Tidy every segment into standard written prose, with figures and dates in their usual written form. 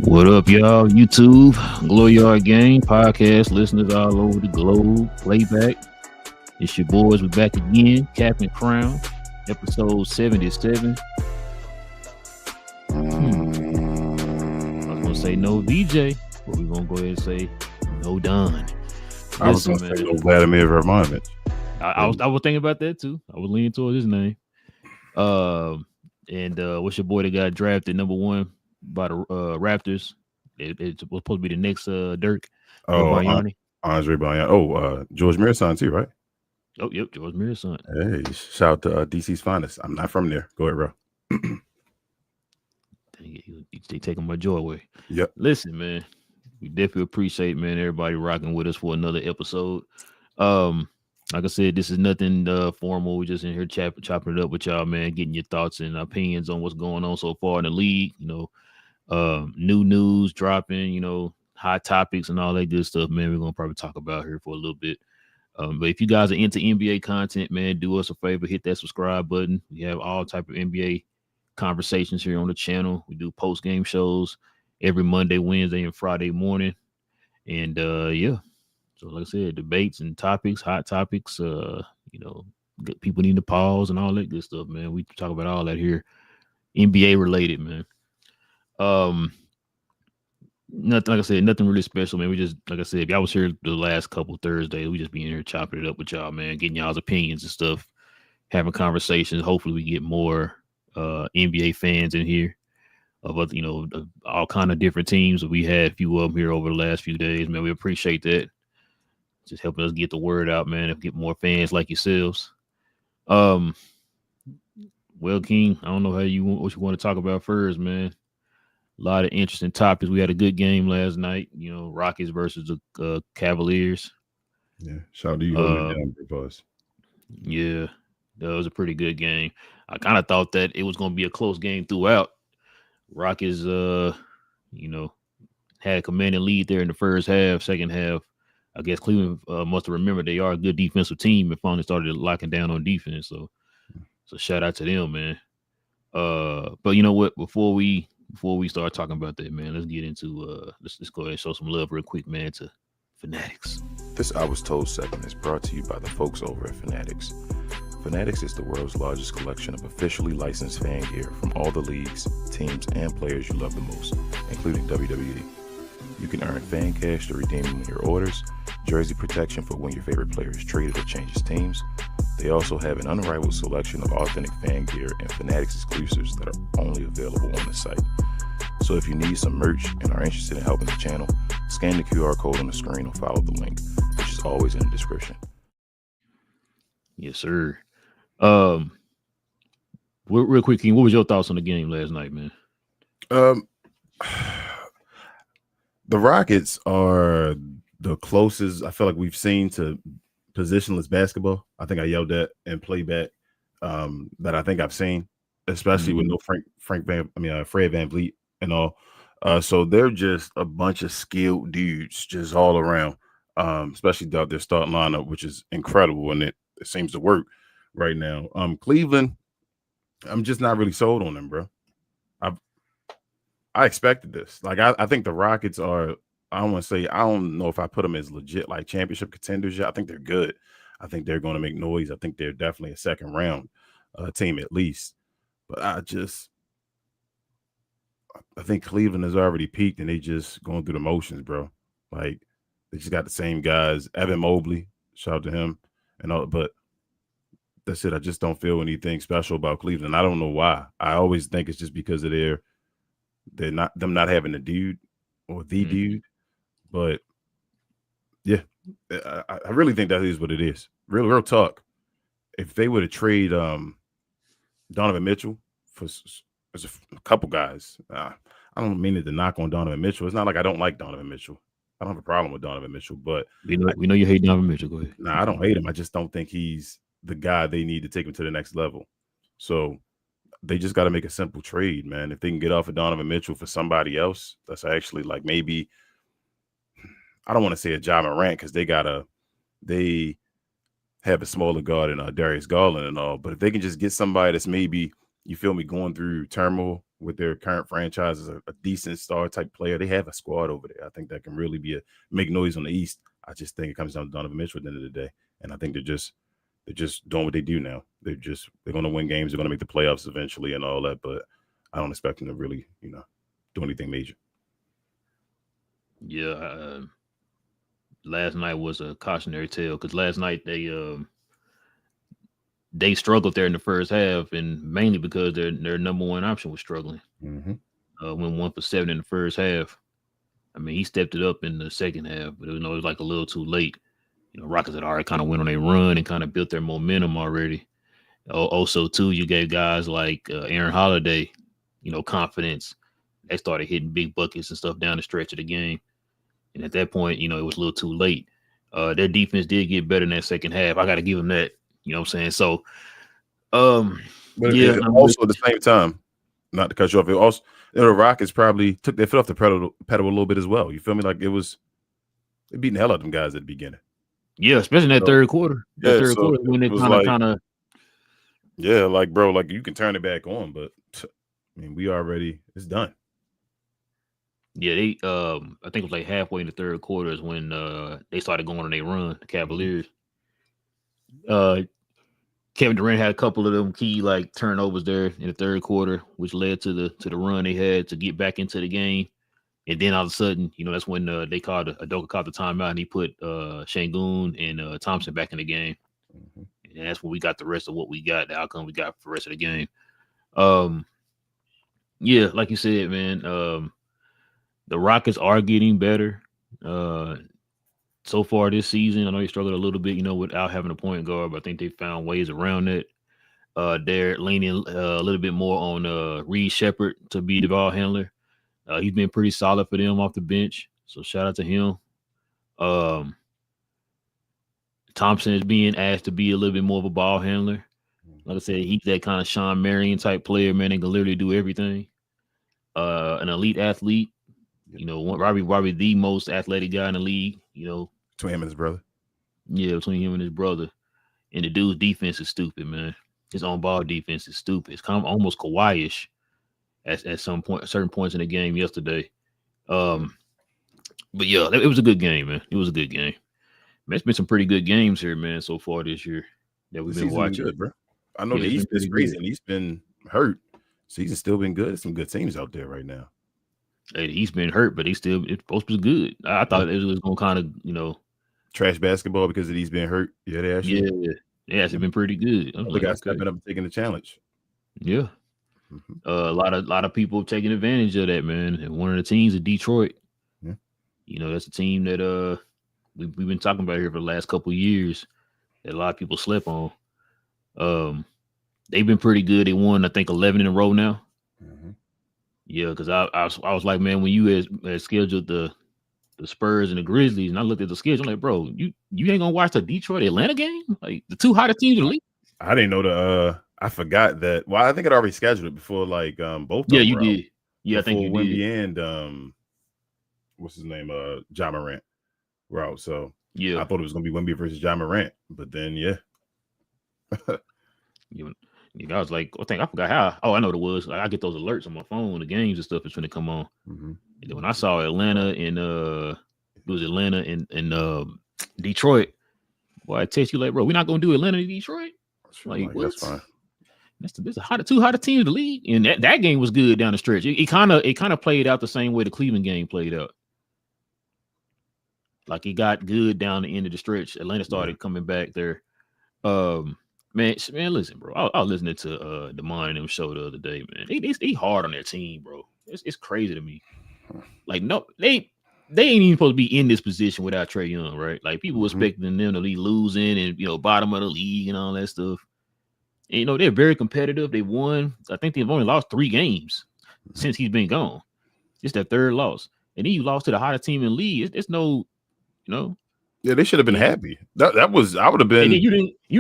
What up, y'all? YouTube, Glow Yard Gang, podcast listeners all over the globe, Playback. It's your boys. We're back again, Captain Crown, episode 77. I was going to say no VJ, but we're going to go ahead and say no Don. I was going to say no Vladimir Vermovich. I was thinking about that too. I was leaning towards his name. And what's your boy that got drafted number one by the Raptors? It's supposed to be the next Dirk. Andre Bagnani. George Mir's son too, right? Oh, yep, George Mir's son. Hey, shout out to DC's finest. I'm not from there. Go ahead, bro. They taking my joy away. Yep. Listen, man, we definitely appreciate, man, everybody rocking with us for another episode. Like I said, this is nothing formal. We're just in here chopping it up with y'all, man, getting your thoughts and opinions on what's going on so far in the league. New news dropping, hot topics and all that good stuff, man. We're gonna probably talk about here for a little bit. But if you guys are into NBA content, man, do us a favor, hit that subscribe button. We have all type of NBA conversations here on the channel. We do post-game shows every Monday, Wednesday, and Friday morning. And yeah. So like I said, debates and topics, hot topics, people need to pause and all that good stuff, man. We talk about all that here. NBA related, man. Nothing, like I said, nothing really special, man. We just, like I said, if y'all was here the last couple Thursdays, we just be in here chopping it up with y'all, man, getting y'all's opinions and stuff, having conversations. Hopefully we get more NBA fans in here of other, all kind of different teams. We had a few of them here over the last few days, man. We appreciate that. Just helping us get the word out, man, and get more fans like yourselves. Well, King, I don't know what you want to talk about first, man. A lot of interesting topics. We had a good game last night. Rockets versus the Cavaliers. Yeah, shout out to you holding it down, boss. Yeah, that was a pretty good game. I kind of thought that it was going to be a close game throughout. Rockets, had a commanding lead there in the first half. Second half, I guess Cleveland must have remembered they are a good defensive team and finally started locking down on defense. So shout out to them, man. But you know what? Before we start talking about that, man, let's get into let's go ahead and show some love real quick, man, to Fanatics. This I Was Told segment is brought to you by the folks over at Fanatics. Fanatics is the world's largest collection of officially licensed fan gear from all the leagues, teams, and players you love the most, including WWE. You can earn fan cash to redeem when your orders, jersey protection for when your favorite player is traded or changes teams. They also have an unrivaled selection of authentic fan gear and Fanatics exclusives that are only available on the site. So if you need some merch and are interested in helping the channel, scan the QR code on the screen or follow the link, which is always in the description. Yes, sir. Real quick, King, what was your thoughts on the game last night, man? The Rockets are the closest I feel like we've seen to positionless basketball. I think I yelled that in Playback that I think I've seen, especially with no Fred VanVleet and all. So they're just a bunch of skilled dudes just all around, especially their starting lineup, which is incredible, and it seems to work right now. Cleveland, I'm just not really sold on them, bro. I expected this. Like, I think the Rockets are, I don't know if I put them as legit like championship contenders yet. I think they're good. I think they're going to make noise. I think they're definitely a second round team at least. But I think Cleveland has already peaked and they just going through the motions, bro. Like, they just got the same guys. Evan Mobley, shout out to him and all, but that's it. I just don't feel anything special about Cleveland. I don't know why. I always think it's just because of they're not having a dude or the dude. But yeah, I really think that is what it is. Real talk. If they were to trade Donovan Mitchell for a couple guys, I don't mean it to knock on Donovan Mitchell. It's not like I don't like Donovan Mitchell. I don't have a problem with Donovan Mitchell, but we know you hate Donovan Mitchell. Go ahead. Nah, I don't hate him. I just don't think he's the guy they need to take him to the next level. So they just got to make a simple trade, man. If they can get off of Donovan Mitchell for somebody else, that's actually like maybe, I don't want to say a Ja Morant because they have a smaller guard in Darius Garland and all. But if they can just get somebody that's maybe, you feel me, going through turmoil with their current franchise as a decent star type player. They have a squad over there. I think that can really make noise on the East. I just think it comes down to Donovan Mitchell at the end of the day, and I think they're just doing what they do now. They're going to win games. They're going to make the playoffs eventually and all that, but I don't expect them to really, do anything major. Yeah, last night was a cautionary tale because last night they struggled there in the first half, and mainly because their number one option was struggling. Mm-hmm. Went 1 for 7 in the first half. I mean, he stepped it up in the second half, but it was like a little too late. Rockets had already kind of went on a run and kind of built their momentum already. Also, too, you gave guys like Aaron Holiday, confidence. They started hitting big buckets and stuff down the stretch of the game. And at that point, it was a little too late. Their defense did get better in that second half. I got to give them that. You know what I'm saying? So, but yeah. Also, at the same time, not to cut you off, it also the Rockets probably took their foot off the pedal a little bit as well. You feel me? Like they beating the hell out of them guys at the beginning. Yeah, especially in that third quarter. That third quarter when they kind of. Yeah, like bro, like you can turn it back on, but I mean, it's done. Yeah, they I think it was like halfway in the third quarter is when they started going on their run, the Cavaliers. Kevin Durant had a couple of them key like turnovers there in the third quarter, which led to the run they had to get back into the game. And then all of a sudden, that's when Udoka called the timeout and he put Şengün and Thompson back in the game. Mm-hmm. And that's when we got the rest of what we got, the outcome we got for the rest of the game. Yeah, like you said, man, the Rockets are getting better. So far this season, I know they struggled a little bit, without having a point guard, but I think they found ways around it. They're leaning a little bit more on Reed Shepherd to be the ball handler. He's been pretty solid for them off the bench, so shout out to him. Thompson is being asked to be a little bit more of a ball handler. Like I said, he's that kind of Sean Marion type player, man. They can literally do everything. An elite athlete. Probably the most athletic guy in the league. Between him and his brother. Yeah, between him and his brother. And the dude's defense is stupid, man. His on ball defense is stupid. It's kind of almost Kawhi-ish at certain points in the game yesterday. But yeah, it was a good game, man. It was a good game. Man, it's been some pretty good games here, man, so far this year that we've been watching. Good, bro. I know the East is crazy, and he's been hurt. Season's still been good. There's some good teams out there right now. Hey, he's been hurt, but it's supposed to be good. I thought it was going to kind of, trash basketball because he's been hurt. Yeah, they actually. Yeah, it's been pretty good. The guy stepping up and taking the challenge. Yeah. Mm-hmm. A lot of people taking advantage of that, man. And one of the teams is Detroit. Yeah. That's a team that we've been talking about here for the last couple of years that a lot of people slept on. They've been pretty good. They won, I think, 11 in a row now. Mm-hmm. Yeah, because I was like, man, when you had scheduled the Spurs and the Grizzlies, and I looked at the schedule, I'm like, bro, you ain't gonna watch the Detroit Atlanta game? Like the two hottest teams in the league? I didn't know I forgot that. Well, I think I'd already scheduled it before, like both. Yeah, you did. Yeah, I think you did. And what's his name? Ja Morant. Right. So yeah, I thought it was gonna be Wemby versus Ja Morant, but then I was like, I forgot how. Oh, I know what it was. Like, I get those alerts on my phone when the games and stuff is going to come on. Mm-hmm. And then when I saw Atlanta and it was Atlanta and Detroit, boy, I text you like, bro, we're not going to do Atlanta and Detroit. Like, that's fine. That's the two hottest teams in the league, and that game was good down the stretch. It kind of played out the same way the Cleveland game played out. Like it got good down the end of the stretch. Atlanta started coming back there. Man, listen, bro. I was listening to the Mon and them show the other day, man. They hard on their team, bro. It's crazy to me. Like, no, they ain't even supposed to be in this position without Trae Young, right? Like people expecting them to be losing and bottom of the league and all that stuff. And, they're very competitive. They won. I think they've only lost 3 games since he's been gone. It's their third loss, and then you lost to the hottest team in the league. It's no, Yeah, they should have been happy. That was I would have been. And then you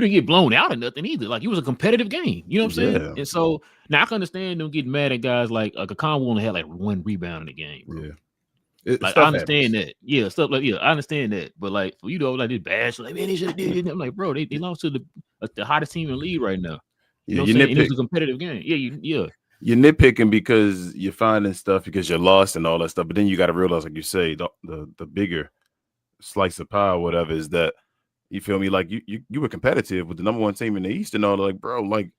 didn't get blown out or nothing either. Like it was a competitive game. You know what I'm saying? Yeah. And so now I can understand them getting mad at guys like Khan only had like 1 rebound in the game. Bro. Yeah, I understand that. Yeah, stuff like I understand that. But like for like this bash, like man, they should have did it. I'm like, bro, they lost to the hottest team in the league right now. You know what I'm saying? It was a competitive game. Yeah. you're nitpicking because you're finding stuff because you're lost and all that stuff. But then you got to realize, like you say, the bigger slice of pie, or whatever, is that you feel me? Like you were competitive with the number one team in the East and all. Like, bro, like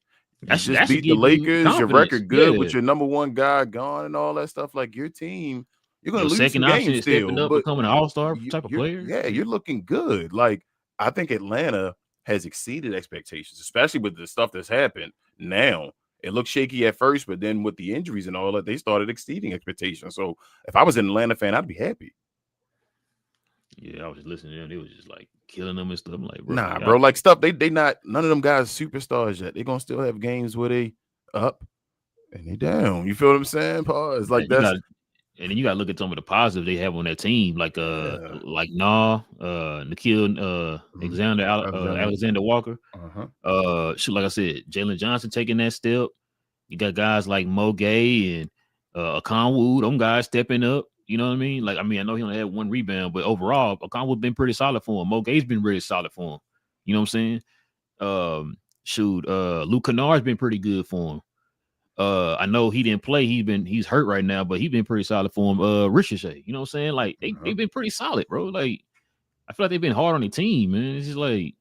you just That should beat the give you Lakers. Your confidence. record good Yeah. with your number one guy gone and all that stuff. Like your team, you're gonna Your lose some second option games is stepping still, up, but becoming an all-star type of player. you're looking good. Like I think Atlanta has exceeded expectations, especially with the stuff that's happened now. It looked shaky at first, but then with the injuries and all that, they started exceeding expectations. So if I was an Atlanta fan, I'd be happy. Yeah, I was just listening to them. They was just like killing them and stuff. I'm like, bro, Nah, bro, like stuff they not none of them guys superstars yet. They're gonna still have games where they up and they down. You feel what I'm saying? Pause. Like you that's got, and then you got to look at some of the positives they have on that team, like Nikhil, Alexander Walker. Shoot, like I said, Jalen Johnson taking that step. You got guys like Mo Gay and Okonwu, them guys stepping up. You know what I mean? Like, I know he only had one rebound, but overall, Okonwu's been pretty solid for him. Mo Gay's been really solid for him. You know what I'm saying? Luke Kennard's been pretty good for him. I know he didn't play. He's hurt right now, but he's been pretty solid for him. Ricochet, you know what I'm saying? Like they've been pretty solid, bro. Like I feel like they've been hard on the team, man. It's just like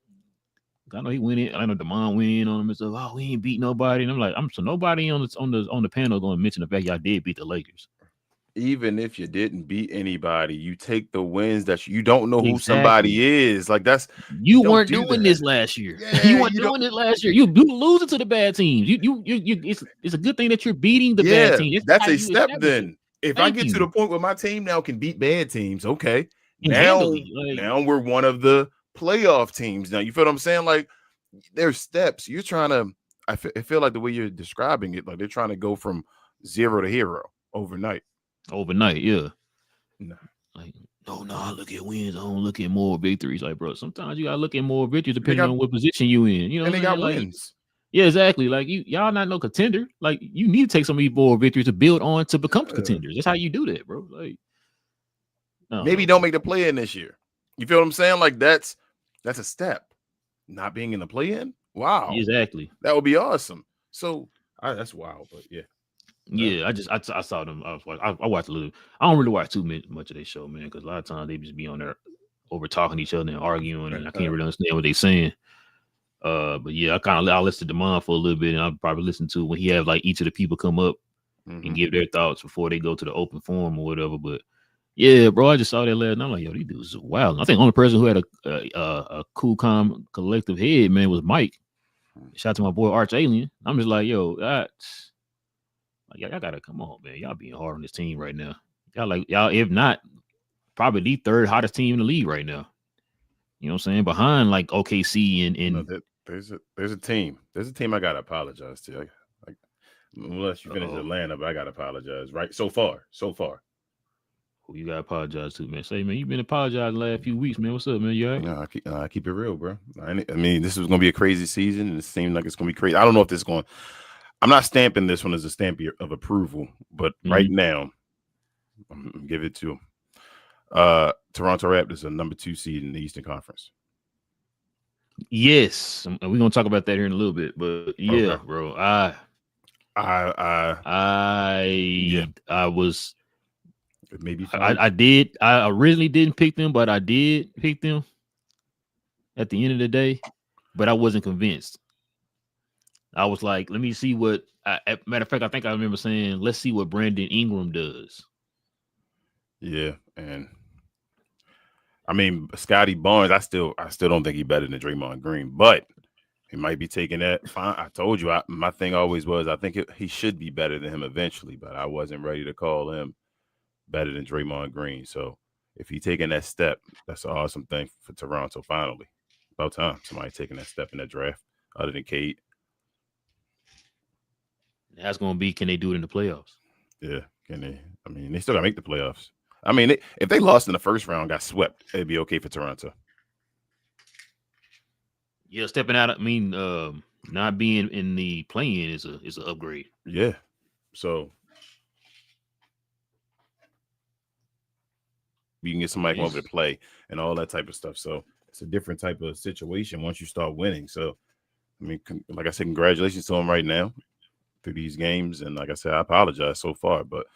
I know he went in. I know Damon went in on him and stuff. Oh, we ain't beat nobody. And I'm like, so nobody on the panel going to mention the fact y'all did beat the Lakers. Even if you didn't beat anybody, you take the wins that you don't know who somebody is. Like that's you weren't doing this last year. Yeah, you weren't doing it last year. You losing to the bad teams. You it's a good thing that you're beating the bad teams. That's a step then. If I get to the point where my team now can beat bad teams, okay. Now we're one of the playoff teams. Now you feel what I'm saying? Like there's steps. You're trying to I feel like the way you're describing it, like they're trying to go from 0 to hero overnight. Yeah. No. Like, I look at wins. I don't look at more victories. Like, bro, sometimes you gotta look at more victories depending on what position you in. You know, and they got wins. Yeah, exactly. Like y'all not no contender. Like you need to take some of these more victories to build on to become contenders. That's how you do that, bro. Like, maybe don't make the play in this year. You feel what I'm saying? Like that's a step. Not being in the play in. Wow, exactly. That would be awesome. So that's wild, but yeah. Yeah, I saw them. I watched a little. I don't really watch too much of their show, man, because a lot of times they just be on there over talking to each other and arguing, and I can't really understand what they're saying. But yeah, I'll listen to Damon for a little bit, and I'll probably listen to when he have like each of the people come up and give their thoughts before they go to the open forum or whatever. But yeah, bro, I just saw that last night. I'm like, yo, these dudes are wild. I think the only person who had a cool, calm, collective head, man, was Mike. Shout out to my boy Arch Alien. I'm just like, yo, y'all gotta come on, man. Y'all being hard on this team right now. Y'all, if not, probably the third hottest team in the league right now. You know what I'm saying? Behind like OKC and there's a team. There's a team I gotta apologize to. Like unless you finish Atlanta, but I gotta apologize. Right? So far. Who you gotta apologize to, man? Say, man, you've been apologizing the last few weeks, man. What's up, man? You all right? No, I keep it real, bro. I mean, this is gonna be a crazy season, and it seems like it's gonna be crazy. I don't know if this is going. I'm not stamping this one as a stamp of approval, but right now, I'm gonna give it to them. Toronto Raptors are number 2 seed in the Eastern Conference. Yes, we're gonna talk about that here in a little bit, but yeah, okay. Bro, I was maybe I originally didn't pick them, but I did pick them at the end of the day, but I wasn't convinced. I was like, let me see what. Matter of fact, I think I remember saying, let's see what Brandon Ingram does. Yeah, and I mean, Scotty Barnes, I still don't think he's better than Draymond Green, but he might be taking that. Fine. I told you, my thing always was I think he should be better than him eventually, but I wasn't ready to call him better than Draymond Green. So if he's taking that step, that's an awesome thing for Toronto. Finally, about time somebody taking that step in that draft other than Cade. That's going to be, can they do it in the playoffs? Yeah, can they? I mean, they still got to make the playoffs. I mean, if they lost in the first round, got swept, it'd be okay for Toronto. Yeah, stepping out. I mean, not being in the play-in is an upgrade. Yeah. So you can get somebody over to play and all that type of stuff. So it's a different type of situation once you start winning. So I mean, like I said, congratulations to them right now. through these games. And like I said, I apologize so far, but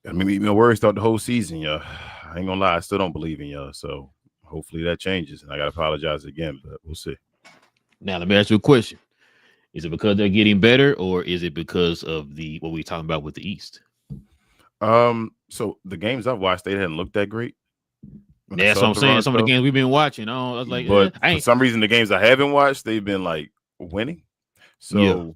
I mean, my worries throughout the whole season, yo. I ain't gonna lie, I still don't believe in y'all. So hopefully that changes, and I gotta apologize again, but we'll see. Now let me ask you a question: is it because they're getting better, or is it because of what we talking about with the East? So the games I've watched, they hadn't looked that great. Yeah, that's what I'm saying. Some of the games we've been watching, I was like, but for some reason, the games I haven't watched, they've been like winning. So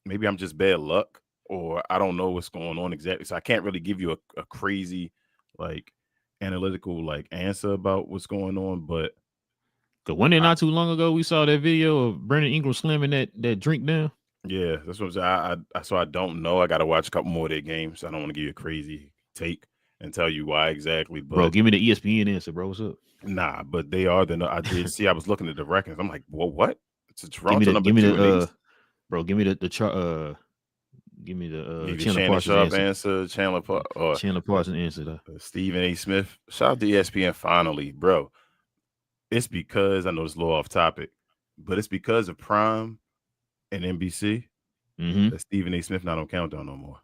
maybe I'm just bad luck, or I don't know what's going on exactly. So I can't really give you a crazy, like, analytical like answer about what's going on. But the one day not too long ago, we saw that video of Brandon Ingram slamming that drink down. Yeah, that's what I'm saying. So I don't know. I got to watch a couple more of their games. I don't want to give you a crazy take and tell you why exactly. But bro, give me the ESPN answer, bro. What's up? Nah, but they are I did see. I was looking at the records. I'm like, well, what? It's a Toronto number 2. Bro, give me the chart. Give me the Chandler Parsons answer. Chandler Parsons answer. Though. Stephen A. Smith. Shout out to ESPN finally, bro. It's because I know it's a little off topic, but it's because of Prime and NBC that Stephen A. Smith not on Countdown no more.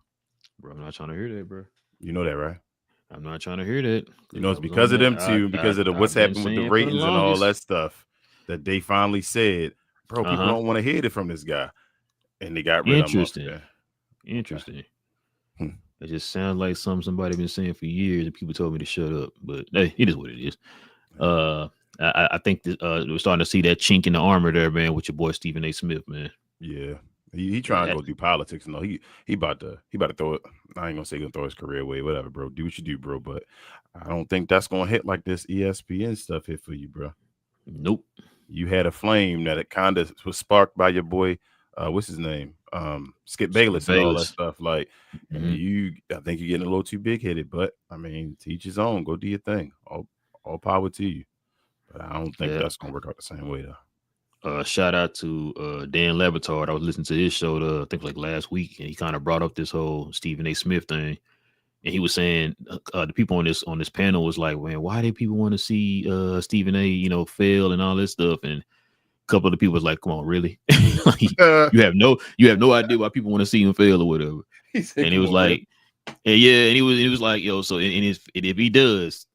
Bro, I'm not trying to hear that, bro. You know that, right? I'm not trying to hear that. You know, it's because of them too, because of what's happened with the ratings and all that stuff, that they finally said, bro, people don't want to hear it from this guy. And they got rid of him. Interesting. It just sounds like somebody been saying for years, and people told me to shut up. But hey, it is what it is. I think that, we're starting to see that chink in the armor there, man, with your boy Stephen A. Smith, man. Yeah. He trying to go do politics. No, he about to throw it. I ain't gonna say gonna throw his career away, whatever, bro. Do what you do, bro. But I don't think that's gonna hit like this ESPN stuff hit for you, bro. Nope. You had a flame that it kind of was sparked by your boy. What's his name? Skip Bayless and all that stuff. Like, I think you're getting a little too big headed. But I mean, teach his own. Go do your thing. All power to you. But I don't think that's gonna work out the same way though. Shout out to Dan Levitard. I was listening to his show, I think like last week, and he kind of brought up this whole Stephen A. Smith thing. And he was saying the people on this panel was like, man, why did people want to see Stephen A. Fail and all this stuff? And a couple of the people was like, come on, really? you have no idea why people want to see him fail or whatever. And it was like, and he was like, yo, so if he does.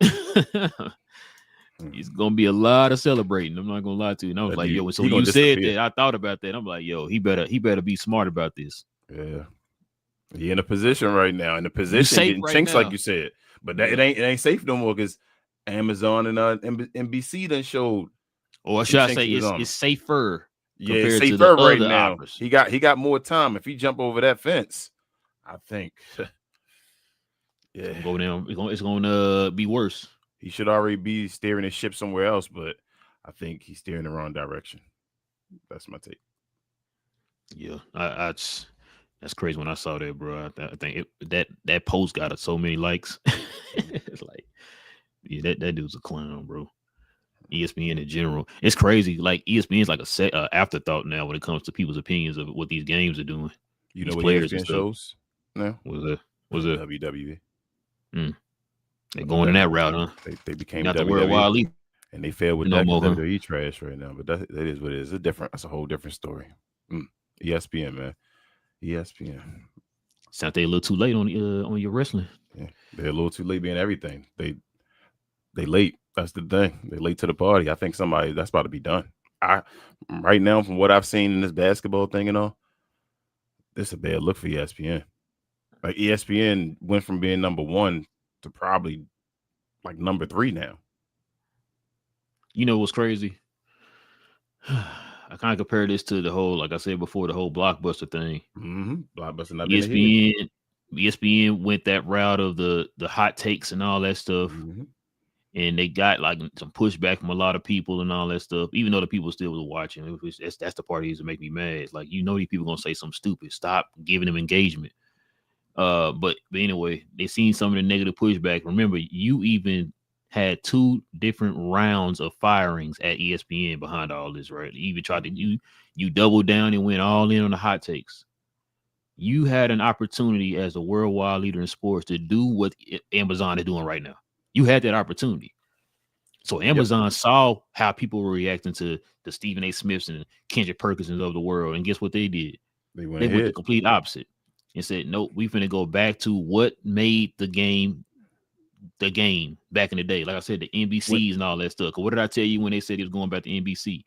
It's gonna be a lot of celebrating. I'm not gonna lie to you. And I was like, yo, so when you said that, I thought about that. I'm like, yo, he better be smart about this. Yeah, he in a position right now. In a position getting chinks, like you said. But it ain't safe no more because Amazon and NBC done showed. Or should I say it's safer? Yeah, it's safer right now. Offers. He got more time. If he jump over that fence, I think. Yeah, go down. It's gonna be worse. He should already be steering his ship somewhere else, but I think he's steering the wrong direction. That's my take. Yeah, that's crazy when I saw that, bro. I think that post got so many likes. It's like, yeah, that dude's a clown, bro. ESPN in general, it's crazy. Like ESPN is like a afterthought now when it comes to people's opinions of what these games are doing. You know what ESPN shows now? Was it WWE? They're going in that route, huh? They became not WWE, the worldwide league, and they failed with that WWE trash right now. But that is what it is. That's a whole different story. ESPN, man. ESPN. Sound they a little too late on your wrestling. Yeah, they're a little too late being everything. They late. That's the thing. They late to the party. I think somebody that's about to be done. Right now, from what I've seen in this basketball thing and all, this is a bad look for ESPN. Like ESPN went from being number 1 to probably like number 3 now. You know what's crazy? I kind of compare this to the whole, like I said before, the whole Blockbuster thing. Blockbuster. Not ESPN went that route of the hot takes and all that stuff, and they got like some pushback from a lot of people and all that stuff. Even though the people still was watching, that's the part that used to make me mad. Like, these people gonna say something stupid. Stop giving them engagement. But anyway, they seen some of the negative pushback. Remember, you even had 2 different rounds of firings at ESPN behind all this, right? You even tried to you doubled down and went all in on the hot takes. You had an opportunity as a worldwide leader in sports to do what Amazon is doing right now. You had that opportunity. So Amazon saw how people were reacting to the Stephen A. Smiths and Kendrick Perkinsons of the world, and guess what they did? They went They went the ahead. complete opposite and said, nope, we finna go back to what made the game back in the day. Like I said, the NBCs and all that stuff. Cause what did I tell you when they said he was going back to NBC?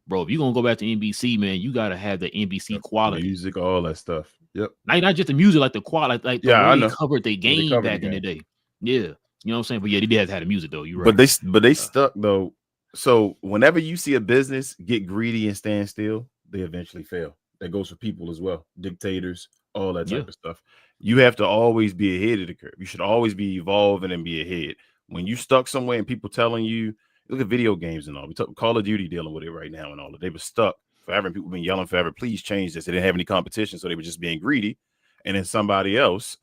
Bro, if you're gonna go back to NBC, man, you gotta have the NBC quality. Music, all that stuff. Yep. Not just the music, like the quality, like the Yeah, way I they know. covered the They game covered back the in the game. day. Yeah. You know what I'm saying? But yeah, they did have to have the music though. You're right. But they stuck though. So whenever you see a business get greedy and stand still, they eventually fail. That goes for people as well, dictators, all that type Yeah. of stuff. You have to always be ahead of the curve. You should always be evolving and be ahead. When you stuck somewhere and people telling you, look at video games and all. We talk Call of Duty dealing with it right now and all. They were stuck forever, and people been yelling forever. Please change this. They didn't have any competition, so they were just being greedy. And then somebody else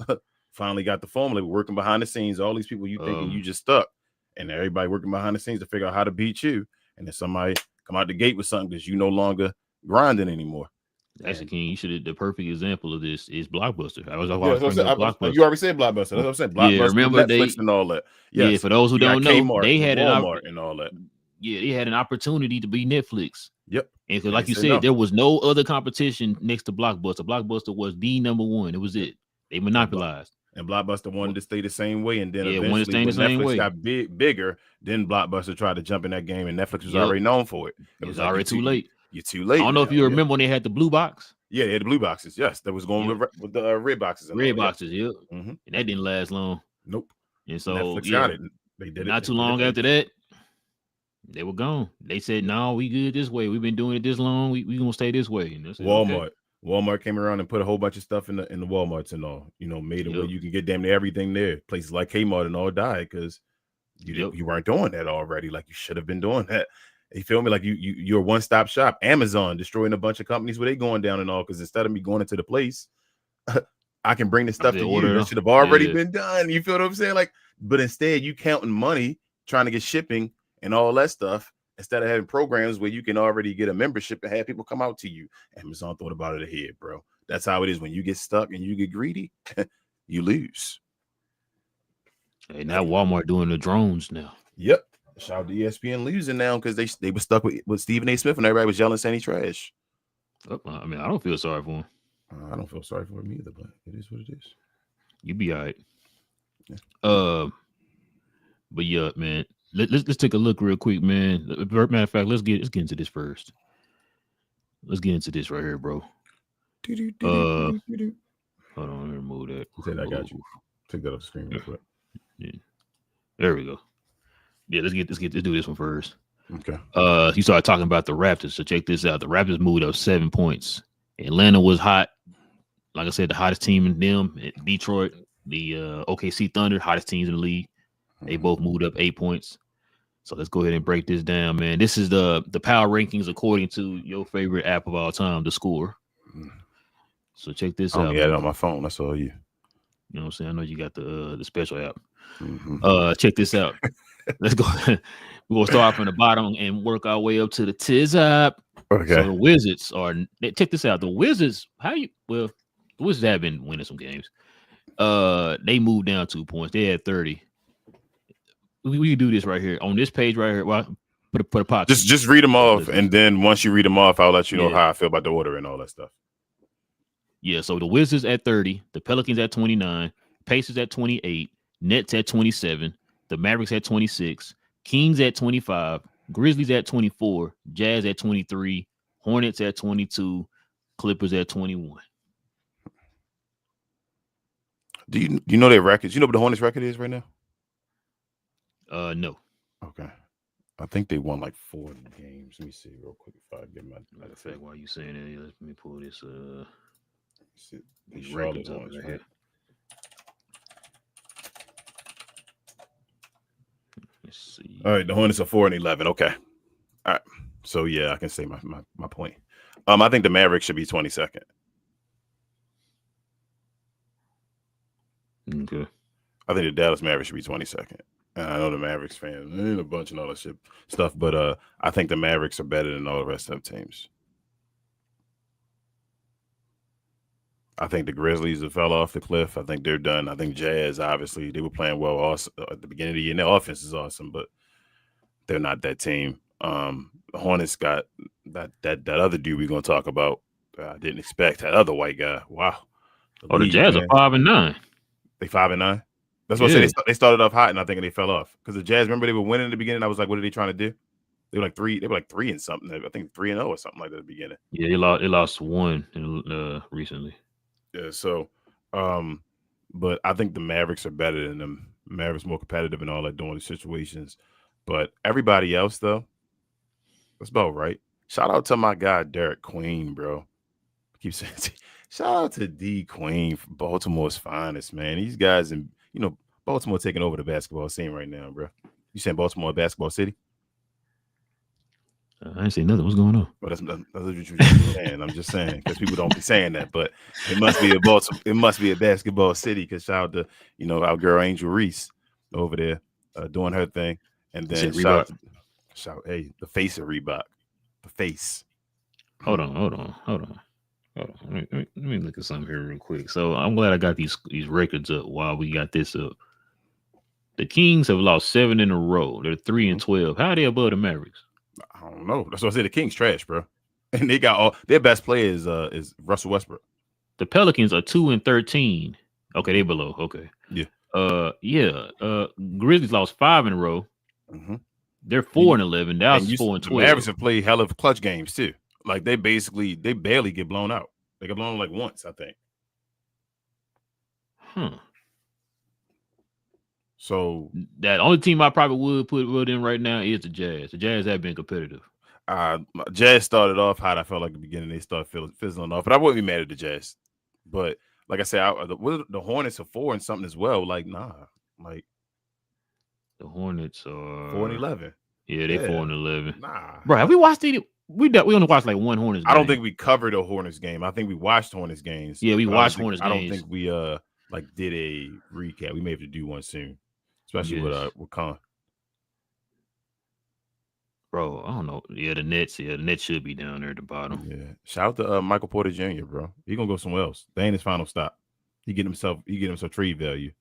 finally got the formula, working behind the scenes. All these people you thinking you just stuck, and everybody working behind the scenes to figure out how to beat you. And then somebody come out the gate with something because you no longer grinding anymore. Actually, King, you should have the perfect example of this is Blockbuster. I was Blockbuster. You already said Blockbuster. That's what I'm saying. Blockbuster, Yeah, remember Netflix, and all that. Yes. Yeah, for those who You got don't know, Kmart, they had Walmart, and all that. Yeah, they had an opportunity to be Netflix. Yep. And like you said, no. there was no other competition next to Blockbuster. Blockbuster was the number one. It was it. They monopolized. And Blockbuster wanted to stay the same way. And then wanted to eventually stay when the same Netflix way. got bigger, then Blockbuster tried to jump in that game, and Netflix was already known for it. It was already too late. You're too late. I don't know if you remember when they had the blue box. Yeah, they had the blue boxes. Yes, that was going with the red boxes. Red boxes, yeah. Mm-hmm. And that didn't last long. Nope. And so Netflix got it. They did it. Not too long after that, they were gone. They said, "No, we good this way. We've been doing it this long. We gonna stay this way." And said, Walmart. Okay. Walmart came around and put a whole bunch of stuff in the Walmarts and all. Made it where you can get damn near everything there. Places like Kmart and all died because you weren't doing that already. Like you should have been doing that. You feel me? Like you're a one-stop shop. Amazon destroying a bunch of companies where they going down and all because instead of me going into the place, I can bring the stuff to you. That should have already been done. You feel what I'm saying? Like, but instead you counting money, trying to get shipping and all that stuff instead of having programs where you can already get a membership and have people come out to you. Amazon thought about it ahead, bro. That's how it is when you get stuck and you get greedy, you lose. Hey, now Walmart doing the drones now. Yep. Shout out to ESPN losing now because they were stuck with Stephen A. Smith and everybody was yelling saying he trash. I mean, I don't feel sorry for him. I don't feel sorry for him either, but it is what it is. You be all right. Yeah. But yeah, man. Let's take a look real quick, man. Matter of fact, let's get into this first. Let's get into this right here, bro. Hold on, remove that. Said I got you. Take that off the screen real quick. Yeah. There we go. Yeah, let's do this one first. Okay. You started talking about the Raptors, so check this out. The Raptors moved up 7 points. Atlanta was hot. Like I said, the hottest team in them. Detroit, the OKC Thunder, hottest teams in the league. They both moved up 8 points. So let's go ahead and break this down, man. This is the power rankings according to your favorite app of all time, The Score. So check this out. Yeah, on my phone. That's all you. You know what I'm saying? I know you got the special app. Mm-hmm. Check this out. Let's go. We're gonna start from the bottom and work our way up to the top. Okay. So the Wizards are. Check this out. The Wizards. The Wizards have been winning some games. They moved down 2 points. They had 30. We can do this right here on this page right here. Well, put a pot. Just read them off, and then once you read them off, I'll let you know how I feel about the order and all that stuff. Yeah. So the Wizards at 30, the Pelicans at 29, Pacers at 28, Nets at 27, the Mavericks at 26, Kings at 25, Grizzlies at 24, Jazz at 23, Hornets at 22, Clippers at 21. Do you know their records? You know what the Hornets record is right now? No. Okay. I think they won like 4 games. Let me see real quick if I get my matter of fact. While you saying that, let me pull this. These records up right here. Let's see. All right, the Hornets are 4-11. Okay. All right. So yeah, I can say my point. I think the Mavericks should be 22nd. Okay. I think the Dallas Mavericks should be 22nd. And I know the Mavericks fans ain't a bunch and all that stuff, but I think the Mavericks are better than all the rest of the teams. I think the Grizzlies have fell off the cliff. I think they're done. I think Jazz, obviously, they were playing well also at the beginning of the year. And their offense is awesome, but they're not that team. The Hornets got that other dude we're going to talk about. I didn't expect that other white guy. Wow. The Jazz are 5-9. They 5-9. That's what I said. They started off hot, and I think they fell off because the Jazz. Remember, they were winning in the beginning. I was like, what are they trying to do? They were like 3. They were like 3 and something. I think 3-0 or something like that at the beginning. Yeah, they lost one recently. Yeah. So, but I think the Mavericks are better than them. Mavericks more competitive and all that during the situations. But everybody else, though, that's about right. Shout out to my guy Derek Queen, bro. I keep saying, shout out to D Queen, Baltimore's finest, man. These guys, and Baltimore taking over the basketball scene right now, bro. You saying Baltimore a basketball city? I ain't saying nothing. What's going on? Well, that's what you're saying. I'm just saying because people don't be saying that, but it must be a Baltimore. It must be a basketball city because shout out to our girl Angel Reese over there doing her thing, and then shout hey, the face of Reebok, the face. Hold on. Let me look at something here real quick. So I'm glad I got these records up while we got this up. The Kings have lost 7 in a row. They're 3-12. How are they above the Mavericks? I don't know. That's what I said. The Kings trash, bro. And they got all their best player is Russell Westbrook. The Pelicans are 2-13. Okay, they below. Okay. Yeah. Grizzlies lost 5 in a row. Mm-hmm. They're 4-11. Dallas is 4-12. The Mavericks have played hell of clutch games too. Like they barely get blown out. They get blown like once, I think. So that only team I probably would put in right now is the Jazz. The Jazz have been competitive. Jazz started off hot. I felt like at the beginning they started fizzling off, but I wouldn't be mad at the Jazz. But like I said, the Hornets are 4 and something as well. Like like the Hornets are 4-11. Yeah, they 4-11. Nah, bro, have we watched any? We only watched like one Hornets game. I don't think we covered a Hornets game. I think we watched Hornets games. Yeah, we watched Hornets games. I don't think we did a recap. We may have to do one soon, especially with Con. Bro, I don't know. Yeah, the Nets. Yeah, the Nets should be down there at the bottom. Yeah, shout out to Michael Porter Jr., bro. He gonna go somewhere else. They ain't his final stop. He get himself trade value.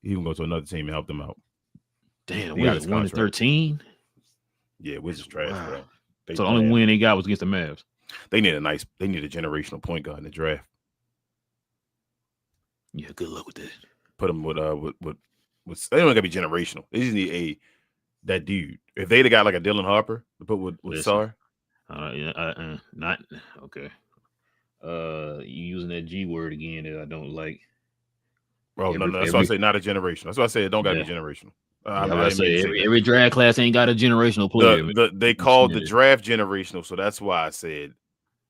He gonna go to another team and help them out. Damn, we got 1-13. Yeah, which is trash, bro. So the only win they got was against the Mavs. They need a generational point guard in the draft. Yeah, good luck with that. Put them with they don't gotta be generational. They just need that dude. If they'd have got like a Dylan Harper to put with Sar. Not okay. You using that G word again that I don't like. Bro, no, that's why I say not a generational. That's why I say it don't gotta be generational. Every draft class ain't got a generational player. They called the draft generational, so that's why I said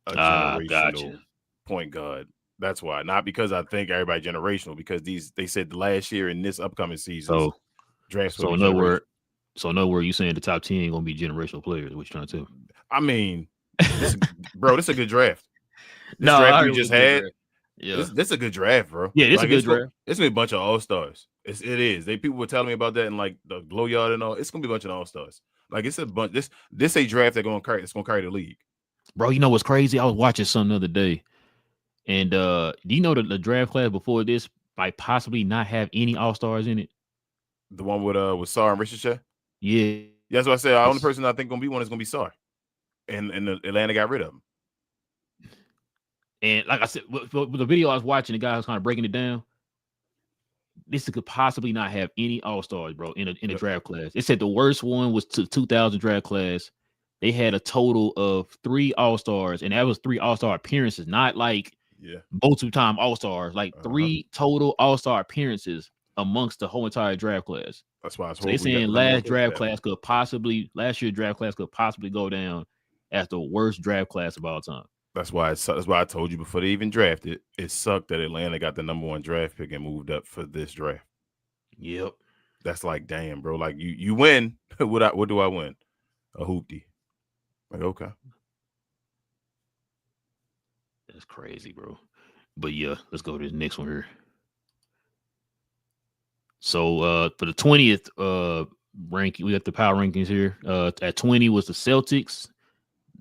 a generational point guard. That's why, not because I think everybody generational, because they said the last year in this upcoming season, draft. So no word. You saying the top 10 ain't gonna be generational players? What you trying to tell me? I mean, this is a good draft. This draft we just had. Yeah, this is a good draft, bro. Yeah, this is a good draft. It's gonna be a bunch of all-stars. It is. People were telling me about that and like the blow yard and all. It's gonna be a bunch of all-stars. Like it's a bunch. This a draft that's gonna carry the league. Bro, you know what's crazy? I was watching something the other day, and do you know the draft class before this might possibly not have any all-stars in it? The one with Sar and Richardson? Yeah. That's what I said. The only person I think gonna be one is gonna be Sar. And Atlanta got rid of him. And like I said, with the video I was watching, the guy was kind of breaking it down. This could possibly not have any all-stars, bro, in a draft class. It said the worst one was 2000 draft class. They had a total of 3 all-stars, and that was 3 all-star appearances, not like multiple-time all-stars, like 3 total all-star appearances amongst the whole entire draft class. That's why I was they're saying last year's draft class could possibly go down as the worst draft class of all time. That's why I told you before they even drafted, it sucked that Atlanta got the number 1 draft pick and moved up for this draft. Yep. That's like, damn, bro. Like you win. What do I win? A hoopty. Like, okay. That's crazy, bro. But yeah, let's go to the next one here. So for the 20th ranking, we got the power rankings here. At 20 was the Celtics,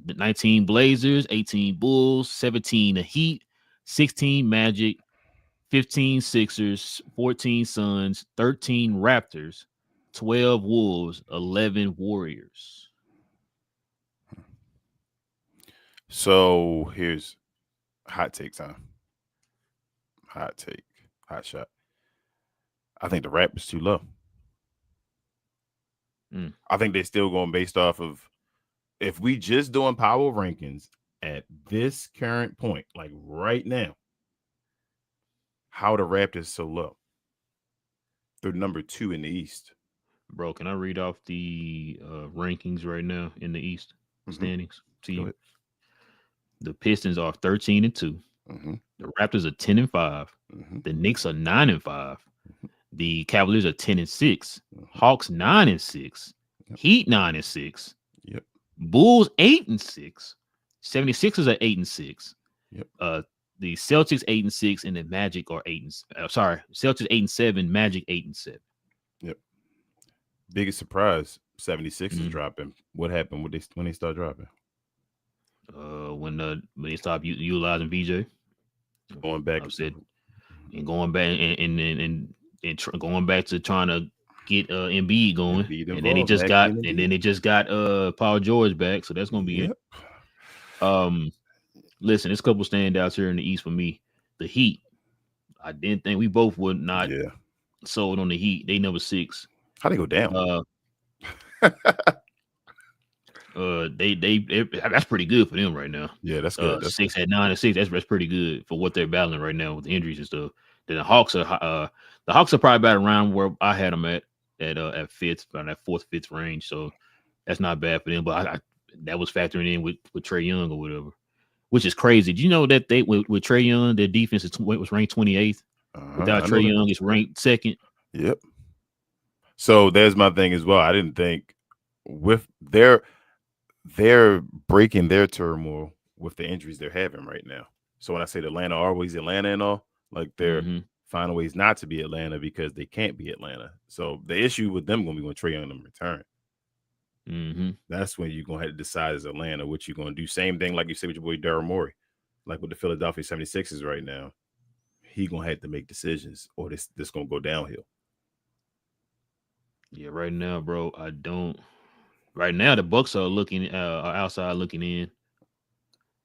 the 19 Blazers, 18 Bulls, 17 the Heat, 16 Magic, 15 Sixers, 14 Suns, 13 Raptors, 12 Wolves, 11 Warriors. So here's Hot take time. Hot take. Hot shot. I think the rap is too low. I think they're still going based off of, if we just doing power rankings at this current point, like right now, how the Raptors so low? They're number 2 in the East. Bro, can I read off the rankings right now in the East standings to you? The Pistons are 13-2. The Raptors are 10-5. The Knicks are 9-5. The Cavaliers are 10-6. Hawks 9-6. Heat 9-6. Yep. Bulls 8-6. 76ers are 8-6. Yep. The Celtics 8-6 and the Magic are 8. Celtics 8-7. Magic 8-7. Yep. Biggest surprise, 76 is dropping. What happened when they start dropping? When they stop utilizing VJ, going back, and going back and going back to trying to get Embiid going, and then they just got Paul George back, so that's gonna be it. Listen, there's a couple standouts here in the East for me. The Heat, I didn't think we both would not sold on the Heat. They number 6. How they go down? They that's pretty good for them right now. Yeah, that's good. 6 at 9-6. That's pretty good for what they're battling right now with the injuries and stuff. Then the Hawks are probably about around where I had them at 5th, around that 4th, 5th range. So that's not bad for them. But that was factoring in with Trae Young or whatever, which is crazy. Do you know that they with Trae Young, their defense was ranked 28th? Without Trae Young, it's ranked 2nd. Yep. So there's my thing as well. I didn't think with they're breaking their turmoil with the injuries they're having right now. So when I say Atlanta are always Atlanta and all, like they're finding ways not to be Atlanta because they can't be Atlanta. So the issue with them going to be when Trae Young them return. That's when you're going to have to decide as Atlanta what you're going to do. Same thing like you said with your boy Daryl Morey, like with the Philadelphia 76ers right now. He going to have to make decisions or this going to go downhill. Yeah, right now, bro, I don't. Right now, the Bucks are are outside looking in.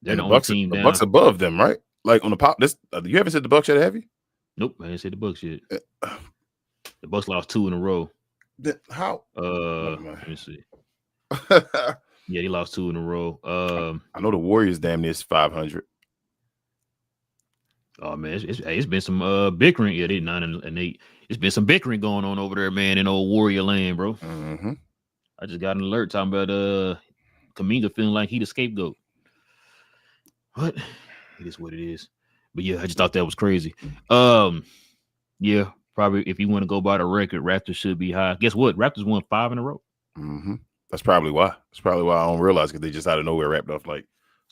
They're the only team down. The Bucks above them, right? Like on the pop. This you haven't said the Bucks yet, have you? Nope, I ain't said the Bucks yet. The Bucks lost 2 in a row. How? Let me see. Yeah, they lost 2 in a row. I know the Warriors damn near 500. Oh man, it's been some bickering. Yeah, they 9-8. It's been some bickering going on over there, man, in old Warrior land, bro. I just got an alert talking about Kuminga feeling like he the scapegoat. What? It is what it is. But yeah, I just thought that was crazy. Yeah, probably if you want to go by the record, Raptors should be high. Guess what? Raptors won 5 in a row. That's probably why. That's probably why I don't realize, because they just out of nowhere wrapped off like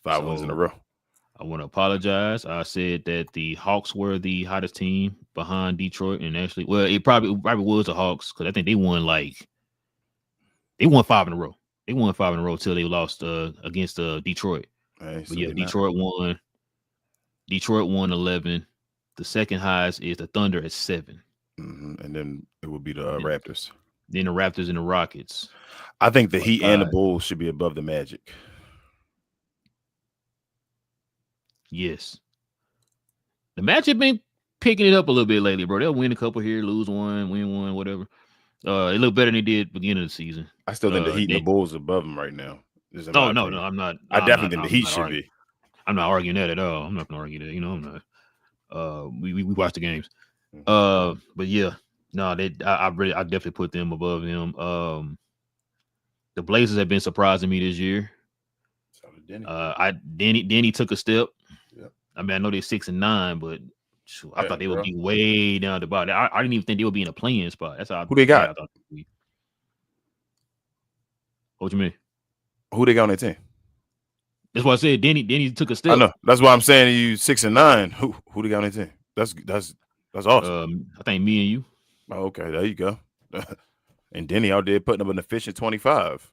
5 wins in a row. I want to apologize. I said that the Hawks were the hottest team behind Detroit, and actually, well, it probably was the Hawks, because I think they won 5 in a row. They won 5 in a row till they lost against Detroit. But yeah, Detroit won. Detroit won 11. The second highest is the Thunder at 7. And then it would be the Raptors. Then the Raptors and the Rockets. I think the Heat and the Bulls should be above the Magic. Yes. The Magic been picking it up a little bit lately, bro. They'll win a couple here, lose one, win one, whatever. It looked better than they did beginning of the season. I still think the Heat and the Bulls are above them right now. No, I'm not. I definitely think the Heat should be. I'm not arguing that at all. I'm not gonna argue that. I'm not. We watch the games. But yeah, no, I definitely put them above them. The Blazers have been surprising me this year. Denny took a step. Yep. I mean, I know they're 6-9, but I thought they would be way down the bottom. I didn't even think they would be in a playing spot. That's how. Who they got? What you mean? Who they got on their team? That's why I said Denny took a step. I know. That's why I'm saying you 6-9. Who they got on their team? That's awesome. I think me and you. Oh, okay, there you go. And Denny out there putting up an efficient 25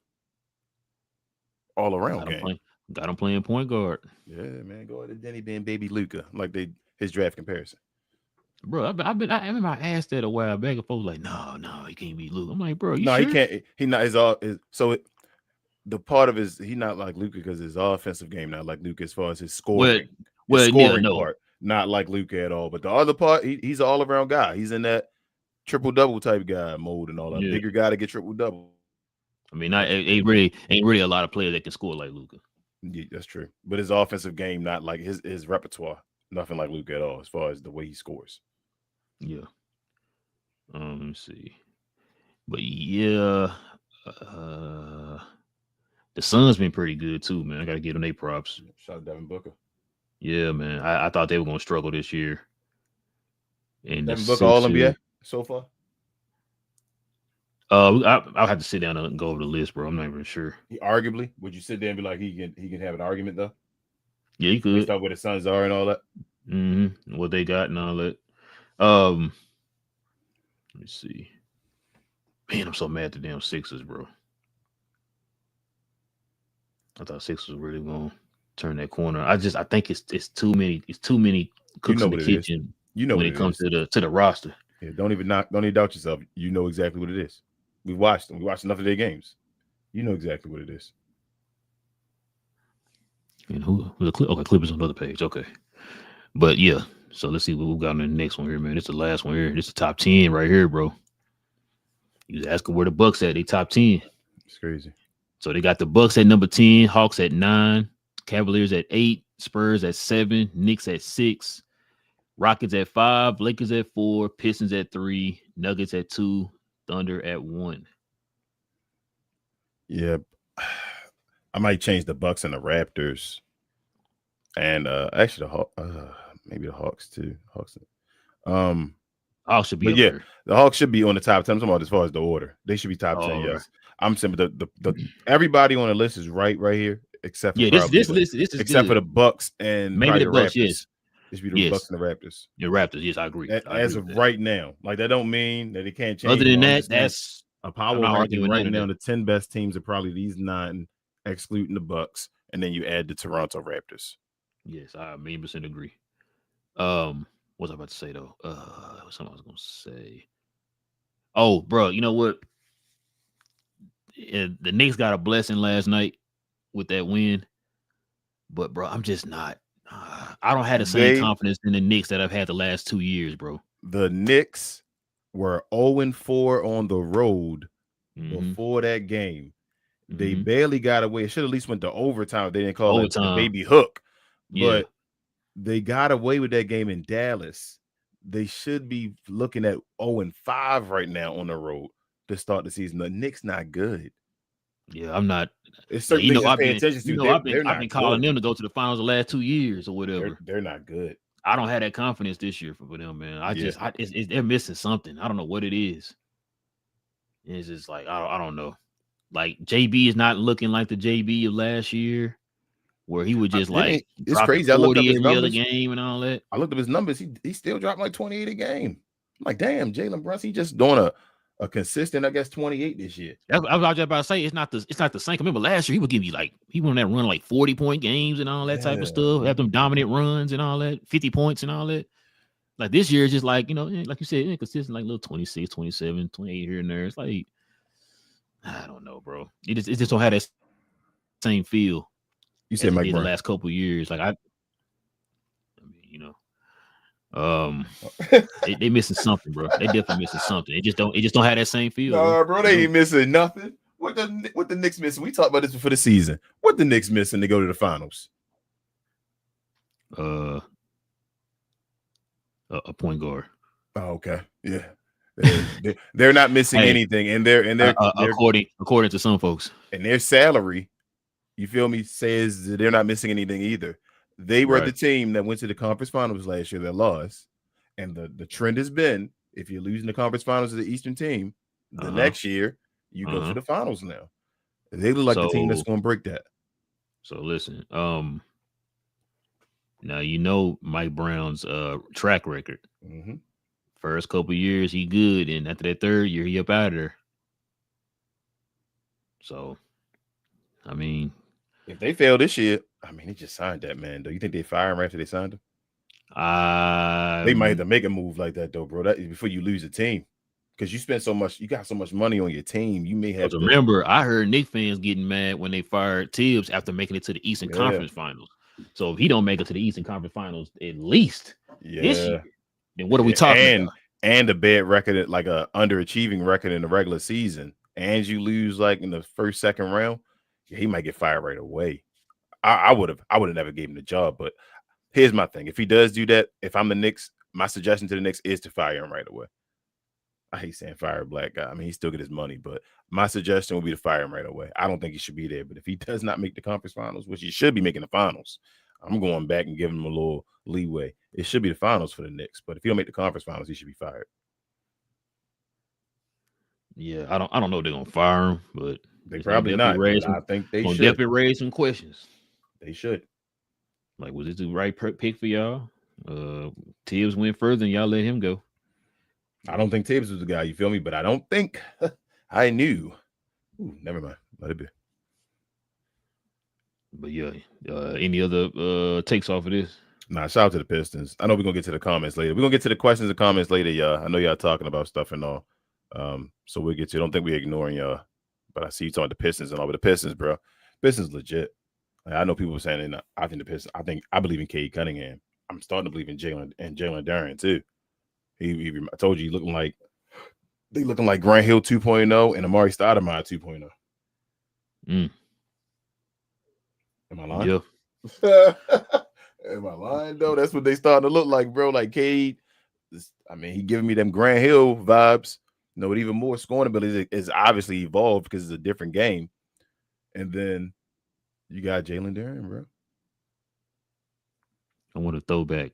all around game. Got him playing point guard. Yeah, man. Go ahead, Denny being baby Luka, like his draft comparison. Bro, I remember I asked that a while back, and folks like, no, he can't be Luka. I'm like, bro, no, sure? He can't. He not. The part of he not like Luka because his offensive game not like Luka as far as his scoring. His Well, yeah, scoring no. part, not like Luka at all. But the other part, he's an all around guy. He's in that triple double type guy mode and all that. Yeah. Bigger guy to get triple double. I mean, ain't really a lot of players that can score like Luka. Yeah, that's true. But his offensive game, not like his repertoire, nothing like Luka at all, as far as the way he scores. Yeah. Let me see. But yeah, the Suns been pretty good too, man. I gotta give them their props. Shout out Devin Booker. Yeah, man. I thought they were gonna struggle this year. And Devin Booker All NBA so far. I'll have to sit down and go over the list, bro. I'm not even sure. Arguably, would you sit there and be like he can have an argument though? Yeah, he could. Start where the Suns are and all that. What they got and all that. Let me see. Man, I'm so mad at the damn Sixers, bro. I thought Sixers were really gonna turn that corner. I think it's too many cooks in the kitchen. When it comes to the roster. Yeah, don't even doubt yourself. You know exactly what it is. We watched them. We watched enough of their games. You know exactly what it is. And Clippers on the other page. Okay. But yeah, so let's see what we got on the next one here, man. It's the last one here. It's the top 10 right here, bro. You was asking where the Bucks at. They top 10. It's crazy. So they got the Bucks at number 10, Hawks at 9, Cavaliers at 8, Spurs at 7, Knicks at 6, Rockets at 5, Lakers at 4, Pistons at 3, Nuggets at 2, Thunder at 1. Yeah, I might change the Bucks and the Raptors, and actually maybe the Hawks too. Hawks should be. But there. The Hawks should be on the top 10. I'm talking about as far as the order. They should be top 10. Yes, right. I'm saying the everybody on the list is right here, except for this list is except good. for the Bucks and maybe the Bucks. Raptors. Yes. It should be the Bucks and the Raptors. The Raptors, yes, I agree. As of right now, like that don't mean that it can't change. Other than that, that's a power ranking right now. The 10 best teams are probably these 9, excluding the Bucks, and then you add the Toronto Raptors. Yes, I 100% agree. What was I about to say though? Something I was gonna say. Oh, bro, you know what? The Knicks got a blessing last night with that win, but bro, I'm just not. I don't have the same confidence in the Knicks that I've had the last 2 years, bro. The Knicks were 0-4 on the road before that game. They barely got away. It should at least went to overtime. They didn't call it the baby hook. Yeah. But they got away with that game in Dallas. They should be looking at 0-5 right now on the road to start the season. The Knicks not good. Yeah, I'm not. It's certain things to pay attention to. I've been calling them to go to the finals the last 2 years or whatever. They're not good. I don't have that confidence this year for them, man. They're missing something. I don't know what it is. It's just like I don't know. Like JB is not looking like the JB of last year, where he would just it's crazy. I looked up his numbers. Other game and all that. I looked up his numbers. He still dropped like 28 a game. I'm like, damn, Jalen Brunson, he just doing a consistent, I guess, 28 this year. I was just about to say it's not the same. I remember last year he would give you he went on that run like 40-point games and all that type of stuff. Have them dominant runs and all that, 50 points and all that. Like this year, it's just like you said, consistent, like little 26, 27, 28 here and there. It's like I don't know, bro. It just don't have that same feel. You said Mike the last couple of years, like they missing something, bro. They definitely missing something. It just don't have that same feel. Nah, bro, they ain't missing nothing. What the Knicks missing? We talked about this before the season. What the Knicks missing to go to the finals? A point guard. Oh, okay. Yeah. They're not missing anything, and they're according to some folks. And their salary, you feel me, says that they're not missing anything either. They were the team that went to the conference finals last year that lost, and the trend has been if you're losing the conference finals to the Eastern team, the next year you go to the finals. Now they look like the team that's going to break that. So listen, now Mike Brown's track record. First couple years he good, and after that third year he up out of there. So, I mean, if they fail this year, he just signed that man. Do you think they fire him after they signed him? They might have to make a move like that though, bro. That before you lose a team, because you spend so much, you got so much money on your team. You may have to remember. I heard Knicks fans getting mad when they fired Tibbs after making it to the Eastern Conference Finals. So if he don't make it to the Eastern Conference Finals at least this year, then what are we Yeah. talking about? And a bad record, like a underachieving record in the regular season, and you lose like in the first, second round, he might get fired right away. I would have never gave him the job. But here's my thing: if he does do that, if I'm the Knicks, my suggestion to the Knicks is to fire him right away. I hate saying fire a black guy. I mean, he still get his money, but my suggestion would be to fire him right away. I don't think he should be there. But if he does not make the conference finals, which he should be making the finals, I'm going back and giving him a little leeway. It should be the finals for the Knicks, but if he don't make the conference finals, he should be fired. Yeah, I don't know if they're gonna fire him, but They probably not. But I think they should. Definitely raise some questions. They should. Like, was this the right pick for y'all? Tibbs went further, and y'all let him go. I don't think Tibbs was the guy. You feel me? But I don't think I knew. Ooh, never mind. Let it be. But yeah, any other takes off of this? Nah, shout out to the Pistons. I know we're gonna get to the comments later. We're gonna get to the questions and comments later, y'all. I know y'all talking about stuff and all. So we'll get to it. I don't think we're ignoring y'all. But I see you talking the Pistons and all. But the Pistons, bro. Pistons legit. Like, I know people were saying I think the Pistons, I believe in Cade Cunningham. I'm starting to believe in Jalen Duren too. I told you they looking like Grant Hill 2.0 and Amari Stoudemire 2.0. Am I lying? Yeah. Am I lying though? That's what they starting to look like, bro. Like Cade, I mean, he giving me them Grant Hill vibes. You know, but even more scoring ability is obviously evolved because it's a different game. And then you got Jalen Duren, bro. I want a throwback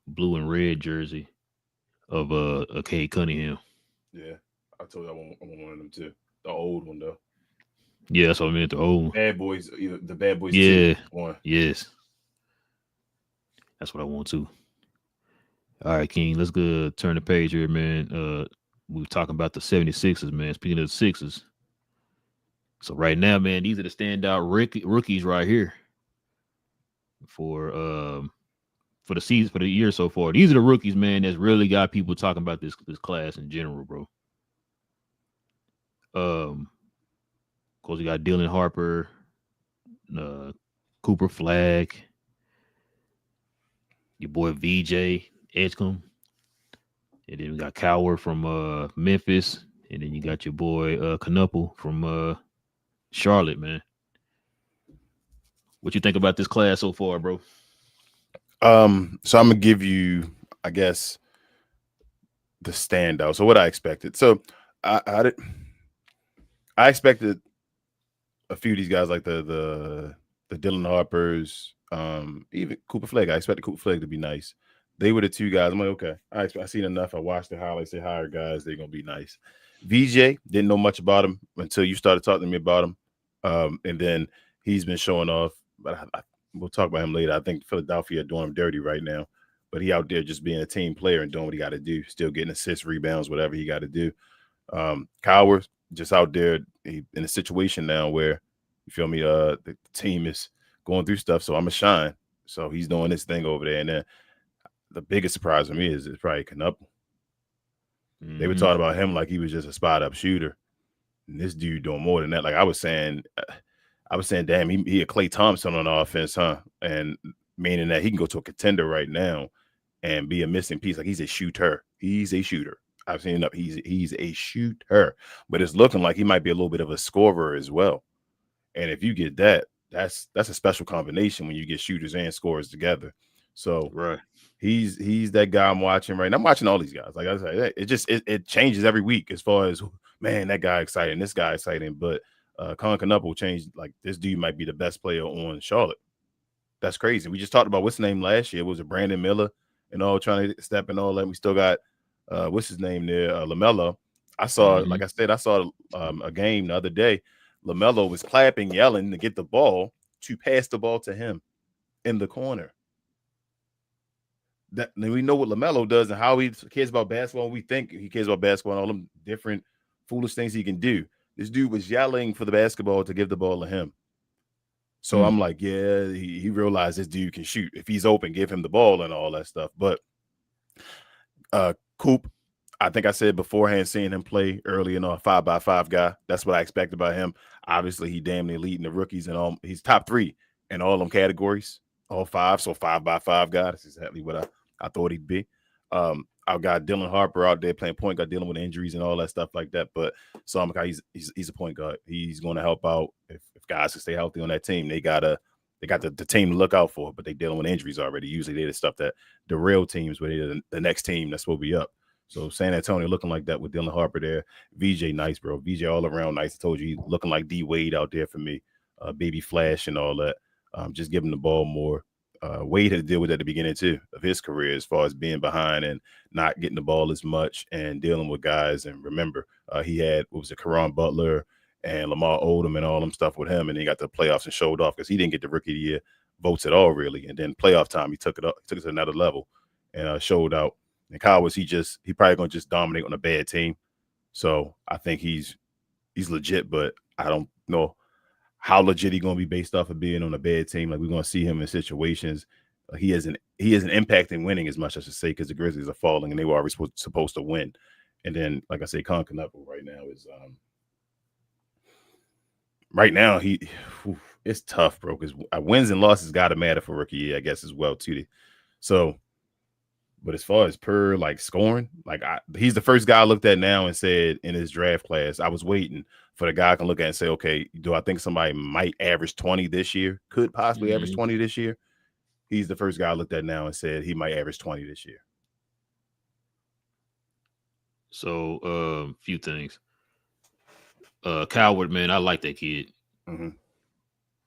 blue and red jersey of Cade Cunningham. Yeah, I told you I want one of them too. The old one though. Yeah, that's what I meant. The old Bad Boys, the Bad Boys. Yeah, one. Yes, that's what I want too. All right, King, let's go turn the page here, man. We were talking about the 76ers, man. Speaking of the Sixers. So right now, man, these are the standout rookies right here for the season, for the year so far. These are the rookies, man, that's really got people talking about this class in general, bro. Of course, you got Dylan Harper, Cooper Flagg, your boy VJ Edgecombe, and then we got Coward from Memphis, and then you got your boy Knuppel from Charlotte, man. What you think about this class so far, bro? So I'm gonna give you, I guess, the standout. So what I expected. So I expected a few of these guys like the Dylan Harpers, even Cooper Flagg. I expected Cooper Flagg to be nice. They were the two guys. I'm like, okay, I seen enough. I watched the highlights. They hired guys. They're gonna be nice. VJ, didn't know much about him until you started talking to me about him, and then he's been showing off. But we'll talk about him later. I think Philadelphia doing him dirty right now, but he out there just being a team player and doing what he got to do, still getting assists, rebounds, whatever he got to do. Coward just out there in a situation now where, you feel me, the team is going through stuff, so I'm a shine. So he's doing this thing over there. And then the biggest surprise for me is probably Knuppel. Mm-hmm. They were talking about him like he was just a spot-up shooter. And this dude doing more than that. Like I was saying, damn, he a Klay Thompson on offense, huh? And meaning that he can go to a contender right now and be a missing piece. Like he's a shooter. He's a shooter. I've seen enough. He's a shooter. But it's looking like he might be a little bit of a scorer as well. And if you get that, that's a special combination when you get shooters and scorers together. So right, he's that guy I'm watching right now. I'm watching all these guys. Like I said, it changes every week as far as, man, that guy exciting, this guy exciting. But Colin Knuppel will change. Like this dude might be the best player on Charlotte. That's crazy. We just talked about what's his name last year. Was it Brandon Miller and all trying to step and all that? We still got what's his name there, LaMelo. I saw, like I said, a game the other day. LaMelo was clapping, yelling to get the ball, to pass the ball to him in the corner. That we know what LaMelo does and how he cares about basketball. We think he cares about basketball and all them different foolish things he can do. This dude was yelling for the basketball to give the ball to him. So I'm like, yeah, he realized this dude can shoot. If he's open, give him the ball and all that stuff. But Coop, I think I said beforehand, seeing him play early and a 5x5 guy, that's what I expected about him. Obviously, he damn near leading the rookies and all. He's top 3 in all them categories, all 5. So 5x5 guy. That's exactly what I thought he'd be. I've got Dylan Harper out there playing point guard, dealing with injuries and all that stuff like that. But so he's a point guard. He's going to help out if guys can stay healthy on that team. They got the team to look out for, but they dealing with injuries already. Usually they're the stuff that the real teams where they're the next team that's supposed to be up. So San Antonio looking like that with Dylan Harper there. VJ nice, bro. VJ all around nice. I told you, he's looking like D Wade out there for me. Baby Flash and all that. Just giving the ball more. Wade had to deal with that at the beginning too of his career, as far as being behind and not getting the ball as much and dealing with guys. And remember, he had Caron Butler and Lamar Odom and all them stuff with him, and he got to the playoffs and showed off because he didn't get the Rookie of the Year votes at all, really. And then playoff time, he took it up, took it to another level, and showed out. And Kyle he probably gonna just dominate on a bad team. So I think he's legit, but I don't know how legit he gonna be based off of being on a bad team. Like, we're gonna see him in situations. He isn't impacting winning as much, I should say, because the Grizzlies are falling and they were always supposed to win. And then, like I say, Con Knuckle right now is it's tough, bro, because wins and losses gotta matter for rookie year, I guess, as well too. So, but as far as per like scoring, like he's the first guy I looked at now and said in his draft class, I was waiting for the guy I can look at and say, okay, do I think somebody might average 20 this year? Could possibly average 20 this year? He's the first guy I looked at now and said he might average 20 this year. So, few things. Coward, man, I like that kid. Mm-hmm.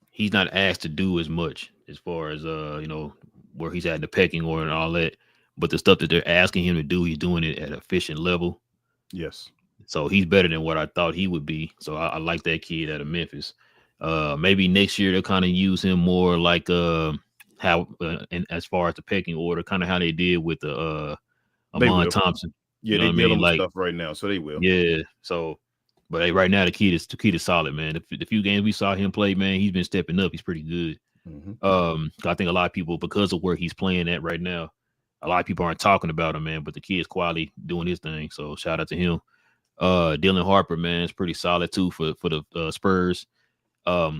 He's not asked to do as much as far as where he's at in the pecking order and all that. But the stuff that they're asking him to do, he's doing it at an efficient level. Yes. So he's better than what I thought he would be. So I like that kid out of Memphis. Maybe next year they'll kind of use him more like how and as far as the pecking order, kind of how they did with the Amon Thompson. Yeah, they dealing with stuff right now, so they will. Yeah. So, but hey, right now the kid is solid, man. The few games we saw him play, man, he's been stepping up. He's pretty good. Mm-hmm. I think a lot of people, because of where he's playing at right now, a lot of people aren't talking about him, man. But the kid's quietly doing his thing. So shout out to him. Dylan Harper, man, is pretty solid too for the Spurs.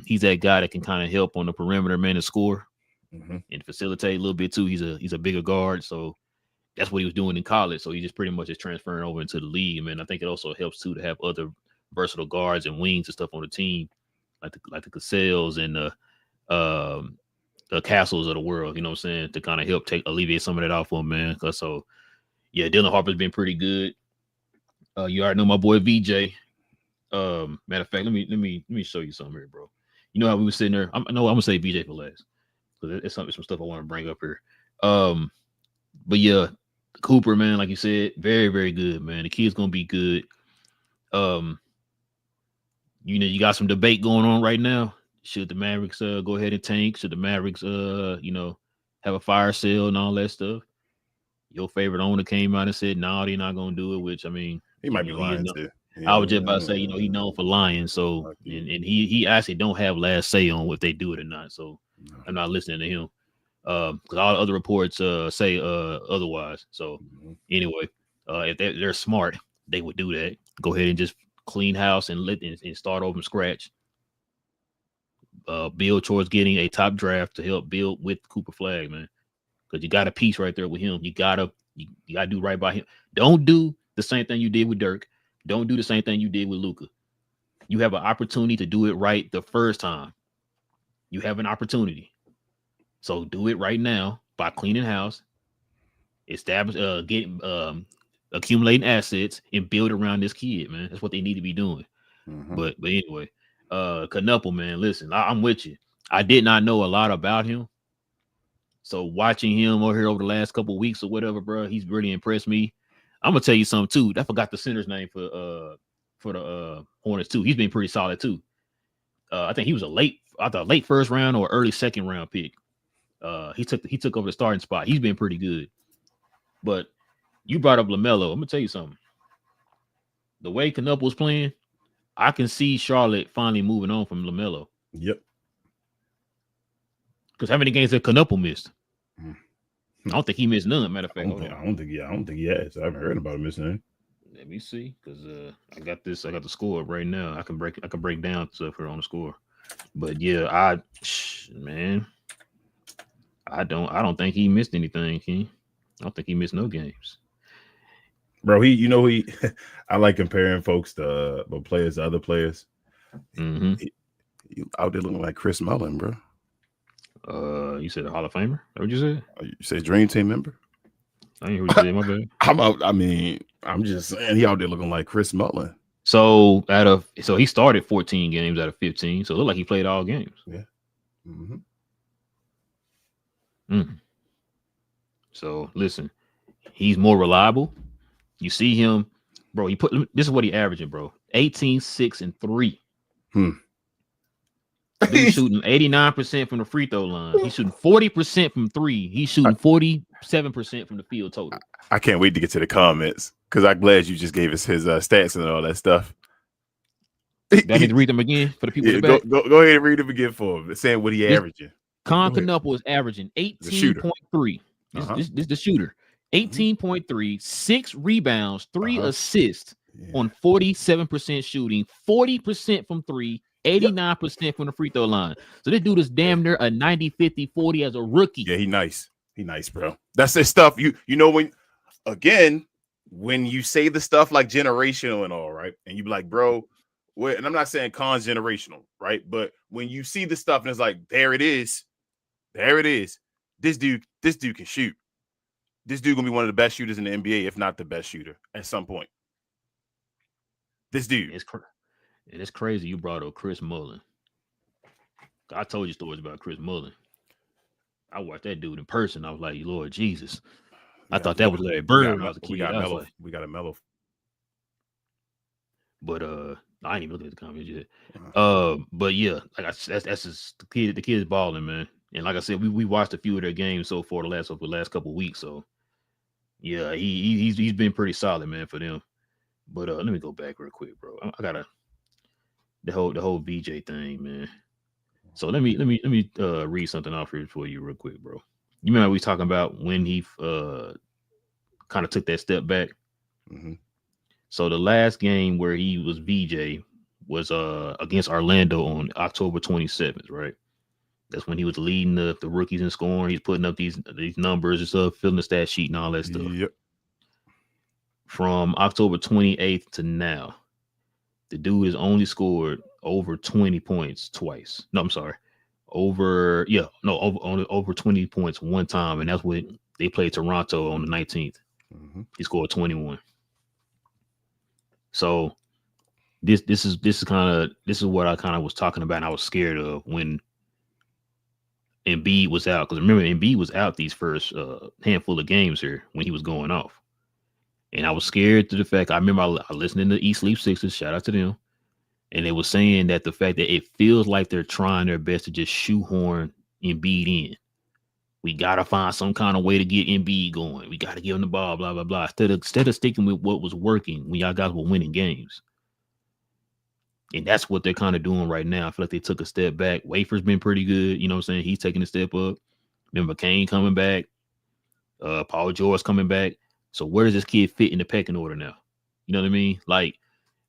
He's that guy that can kind of help on the perimeter, man, and score and facilitate a little bit too. He's a bigger guard, so that's what he was doing in college. So he just pretty much is transferring over into the league, man. I think it also helps too to have other versatile guards and wings and stuff on the team, like the Cassels and the Castles of the world. You know what I'm saying? To kind of help alleviate some of that off for him, man. So yeah, Dylan Harper's been pretty good. You already know my boy VJ. Matter of fact, let me show you something here, bro. You know how we were sitting there. I'm gonna say VJ for last because it's some stuff I want to bring up here. But yeah, Cooper, man, like you said, very, very good, man. The kid's gonna be good. You got some debate going on right now. Should the Mavericks go ahead and tank? Should the Mavericks have a fire sale and all that stuff? Your favorite owner came out and said, no, they're not gonna do it, which I mean, he might be lying too. I was just about to say, he's known for lying. So, and he actually don't have last say on if they do it or not. So I'm not listening to him. Because all the other reports say otherwise. So anyway, if they're smart, they would do that. Go ahead and just clean house and start over from scratch. Build towards getting a top draft to help build with Cooper Flag, man. Because you got a piece right there with him. You gotta do right by him. Don't do the same thing you did with Dirk. Don't do the same thing you did with Luka. You have an opportunity to do it right the first time. You have an opportunity. So do it right now by cleaning house, accumulating assets, and build around this kid, man. That's what they need to be doing. But anyway, Knuckle, man, listen, I'm with you. I did not know a lot about him. So watching him over here over the last couple of weeks or whatever, bro, he's really impressed me. I'm gonna tell you something too. I forgot the center's name for the Hornets too. He's been pretty solid too. I think he was a late first round or early second round pick. He took over the starting spot. He's been pretty good. But you brought up LaMelo. I'm gonna tell you something. The way Knuckle was playing, I can see Charlotte finally moving on from LaMelo. Yep. Because how many games did Knuckle missed? I don't think he missed none. Matter of fact, I don't think he has. I haven't heard about him missing any. Let me see, because I got the score right now. I can break down stuff here on the score. But yeah, man, I don't think he missed anything, King. I don't think he missed no games. Bro, I like comparing folks to players to other players. Mm-hmm. He out there looking like Chris Mullin, bro. You said a Hall of Famer? Is that what you said? You say Dream Team member? I ain't heard what you said. My bad. I'm just saying he out there looking like Chris Mullin. So he started 14 games out of 15. So it looked like he played all games. Yeah. Mm-hmm. So listen, he's more reliable. You see him, bro. This is what he averaging, bro. 18, 6, and 3. He's shooting 89% from the free throw line. He's shooting 40% from 3. He's shooting 47% from the field total. I can't wait to get to the comments because I'm glad you just gave us his stats and all that stuff. Do I need to read them again for the people? Yeah, go ahead and read them again for him. Saying what he averaging. Con Knuckle is averaging 18.3. This is the shooter. 18.3, 6 rebounds, 3 assists on 47% shooting, 40% from 3, 89% from the free throw line. So this dude is damn near a 90, 50, 40 as a rookie. Yeah, he nice. He nice, bro. That's the stuff you know when you say the stuff like generational and all, right? And you be like, bro, and I'm not saying Con's generational, right? But when you see the stuff and it's like, there it is. This dude can shoot. This dude gonna be one of the best shooters in the NBA, if not the best shooter at some point. This dude. It's crazy you brought up Chris Mullin. I told you stories about Chris Mullin. I watched that dude in person. I was like, Lord Jesus. I thought that was Larry Bird when I was a kid. We got a mellow. But I ain't even looking at the comments yet. But yeah, like that's just the kid. The kid's balling, man. And like I said, we watched a few of their games so far the last couple of weeks. So yeah, he's been pretty solid, man, for them. But let me go back real quick, bro. I gotta the whole VJ thing, man. So let me read something off here for you real quick, bro. You remember we was talking about when he kind of took that step back. Mm-hmm. So the last game where he was VJ was against Orlando on October 27th, right? That's when he was leading the rookies in scoring. He's putting up these numbers and stuff, filling the stat sheet and all that stuff. Yep. From October 28th to now, the dude has only scored over 20 points twice. No, I'm sorry. Over 20 points one time, and that's when they played Toronto on the 19th. Mm-hmm. He scored 21. So this is what I kind of was talking about and I was scared of when Embiid was out. Because remember, Embiid was out these first handful of games here when he was going off. And I was scared to the fact, I remember I listening to Eat Sleep Sixers, shout out to them. And they were saying that the fact that it feels like they're trying their best to just shoehorn Embiid in. We got to find some kind of way to get Embiid going. We got to give him the ball, blah, blah, blah. Instead of sticking with what was working when y'all guys were winning games. And that's what they're kind of doing right now. I feel like they took a step back. Wafer's been pretty good. You know what I'm saying? He's taking a step up. Remember Kane coming back. Paul George coming back. So where does this kid fit in the pecking order now? You know what I mean? Like,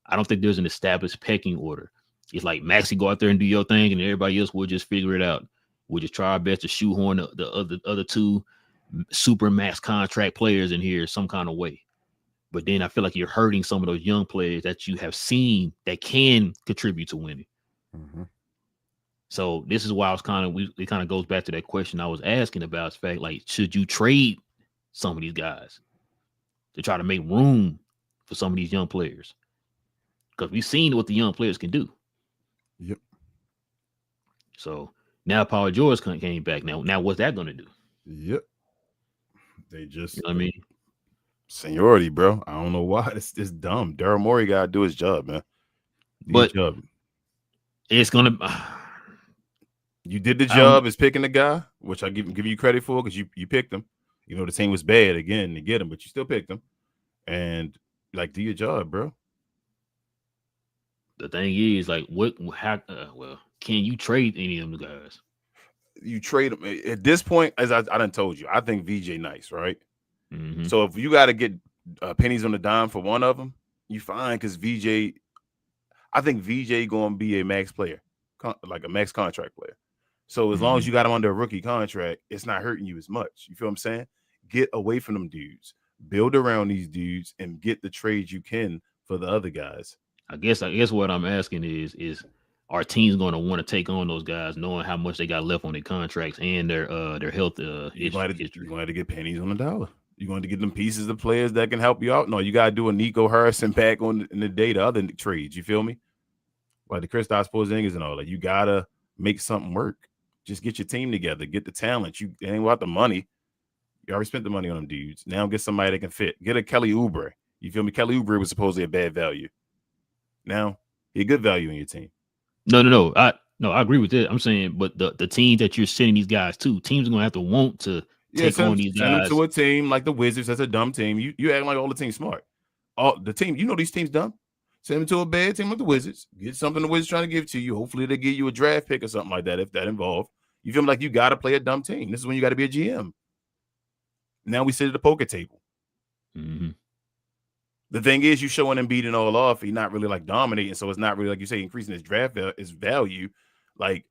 I don't think there's an established pecking order. It's like Maxey, go out there and do your thing, and everybody else will just figure it out. We'll just try our best to shoehorn the other two super max contract players in here some kind of way. But then I feel like you're hurting some of those young players that you have seen that can contribute to winning. Mm-hmm. So this is why I was it kind of goes back to that question I was asking about. The fact, like, should you trade some of these guys to try to make room for some of these young players? Because we've seen what the young players can do. Yep. So now Paul George came back. Now what's that going to do? Yep. They just, you know what I mean, seniority, bro. I don't know why. It's dumb. Daryl Morey got to do his job, man. It's going to. You did the job as picking the guy, which I give you credit for because you picked him. You know, the team was bad again to get him, but you still picked him. And, like, do your job, bro. The thing is, like, can you trade any of them guys? You trade them at this point, as I done told you. I think VJ nice, right? Mm-hmm. So if you got to get pennies on the dime for one of them, you fine because VJ. I think VJ going to be a max player. like a max contract player. So as long as you got him under a rookie contract, it's not hurting you as much. You feel what I'm saying? Get away from them dudes, build around these dudes, and get the trades you can for the other guys. I guess what I'm asking is our teams going to want to take on those guys, knowing how much they got left on their contracts and their health You're going to get pennies on the dollar. You're going to get them pieces of players that can help you out. No, you got to do a Nico Harrison pack in the day to other trades. You feel me? Like the Kristaps Porzingis and all that. You got to make something work. Just get your team together. Get the talent. It ain't about the money. You already spent the money on them dudes. Now get somebody that can fit. Get a Kelly Oubre. You feel me? Kelly Oubre was supposedly a bad value. Now he a good value in your team. No. I agree with that. I'm saying, but the team that you're sending these guys to, teams are gonna have to want to take on these guys. Send them to a team like the Wizards. That's a dumb team. You acting like all the teams smart. All the team, these teams dumb. Send them to a bad team like the Wizards. Get something the Wizards trying to give to you. Hopefully they give you a draft pick or something like that if that involved. You feel like you got to play a dumb team. This is when you got to be a GM. Now we sit at the poker table. Mm-hmm. The thing is, you showing Embiid and all off. He's not really like dominating, so it's not really like you say increasing his value. Like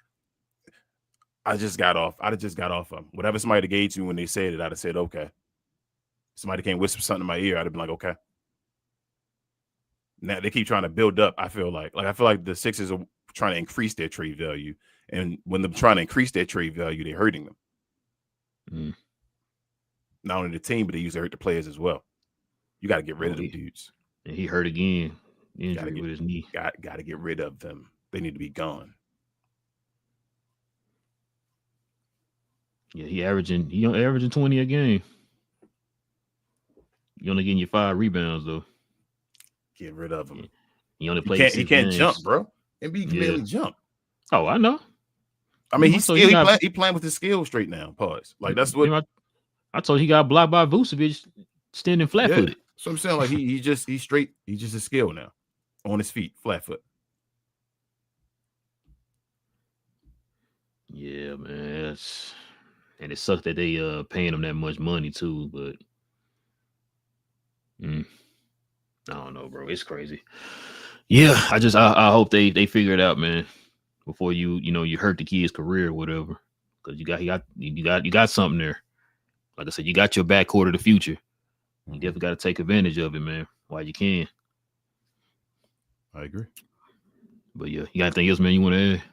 I just got off him. Whatever somebody gave to me when they said it, I'd have said okay. Somebody came whisper something in my ear, I'd have been like okay. Now they keep trying to build up. I feel like the Sixers are trying to increase their trade value, and when they're trying to increase their trade value, they're hurting them. Not only the team, but they usually hurt the players as well. You got to get rid of them dudes. And he hurt again. Injury with his knee. Got to get rid of them. They need to be gone. Yeah, he averaging 20 a game. You only getting your 5 rebounds though. Get rid of him. He only plays. He can't jump, bro. Embiid can barely jump. Oh, I know. I mean, he's playing with his skill straight now. Pause. Like that's what I told you. He got blocked by Vucevic standing flat footed. So I'm saying like he's straight. He's just a skill now, on his feet, flat foot. Yeah, man. And it sucks that they paying him that much money too. But I don't know, bro. It's crazy. Yeah, I hope they figure it out, man, before you hurt the kid's career or whatever. Because you got something there. Like I said, you got your backcourt of the future. You definitely got to take advantage of it, man, while you can. I agree. But yeah, you got anything else, man, you want to add?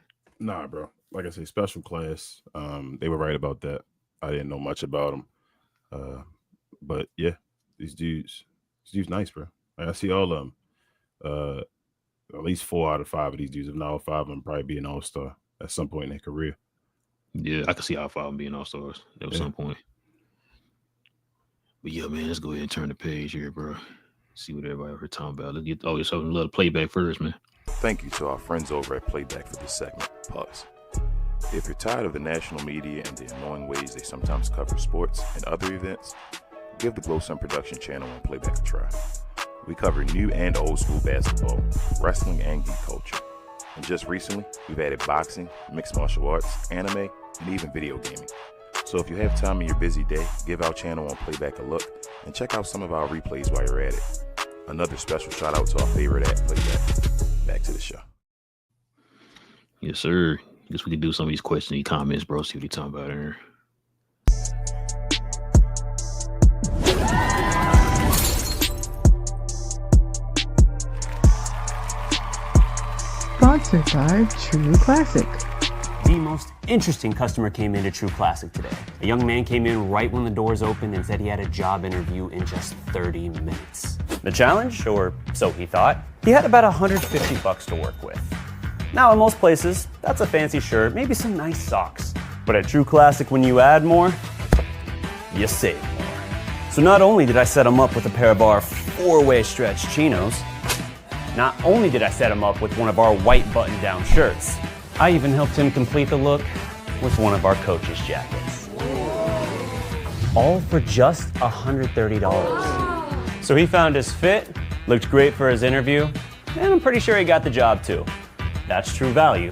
Nah, bro. Like I say, special class. They were right about that. I didn't know much about them. But yeah, these dudes nice, bro. Like, I see all of them. At least 4 out of 5 of these dudes, if not all 5 of them, probably be an all-star at some point in their career. Yeah, I can see all 5 of them being all-stars at some point. But yeah, man, let's go ahead and turn the page here, bro. See what everybody over here talking about. Let's get something a little playback first, man. Thank you to our friends over at Playback for this segment. Pause. If you're tired of the national media and the annoying ways they sometimes cover sports and other events, give the Glow Sun Production channel on Playback a try. We cover new and old school basketball, wrestling, and geek culture. And just recently, we've added boxing, mixed martial arts, anime, and even video gaming. So if you have time in your busy day, give our channel on Playback a look and check out some of our replays while you're at it. Another special shout out to our favorite at Playback. Back to the show. Yes, sir. Guess we can do some of these questions and comments, bro. See what you're talking about here. Sponsored by True Classic. The most interesting customer came into True Classic today. A young man came in right when the doors opened and said he had a job interview in just 30 minutes. The challenge, or so he thought, he had about $150 to work with. Now in most places, that's a fancy shirt, maybe some nice socks. But at True Classic, when you add more, you save more. So not only did I set him up with a pair of our 4-way stretch chinos, not only did I set him up with one of our white button-down shirts, I even helped him complete the look with one of our coach's jackets. All for just $130. So he found his fit, looked great for his interview, and I'm pretty sure he got the job too. That's true value.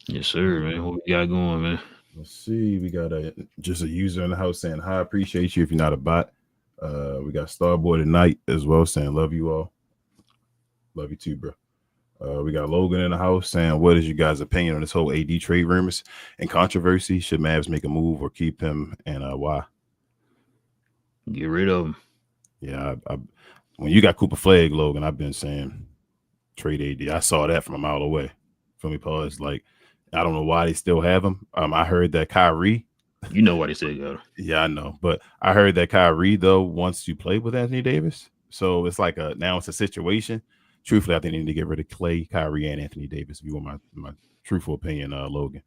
Yes, sir, man. What we got going, man? Let's see. We got just a user in the house saying, hi, appreciate you if you're not a bot. We got Starboy tonight as well saying, love you all. Love you too, bro. We got Logan in the house saying, what is you guys' opinion on this whole AD trade rumors and controversy? Should Mavs make a move or keep him, and why? Get rid of him. Yeah, when you got Cooper Flag, Logan, I've been saying trade AD. I saw that from a mile away. Feel me, Paul? It's like, I don't know why they still have him. I heard that Kyrie. You know what they said, yo. Yeah, I know. But I heard that Kyrie, though, wants to play with Anthony Davis. So it's like now it's a situation. Truthfully, I think they need to get rid of Clay, Kyrie, and Anthony Davis, if you want my truthful opinion, Logan.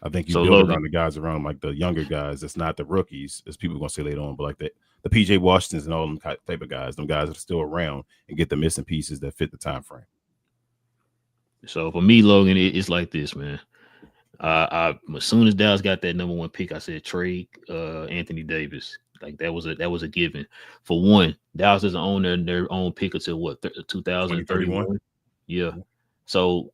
I think you build around the guys around him, like the younger guys. It's not the rookies, as people are going to say later on, but like the PJ Washingtons and all them type of guys, them guys that are still around and get the missing pieces that fit the time frame. So for me, Logan, it's like this, man. As soon as Dallas got that number 1 pick, I said trade Anthony Davis. Like that was a given. For one, Dallas doesn't own their own pick until what 2031. Yeah. So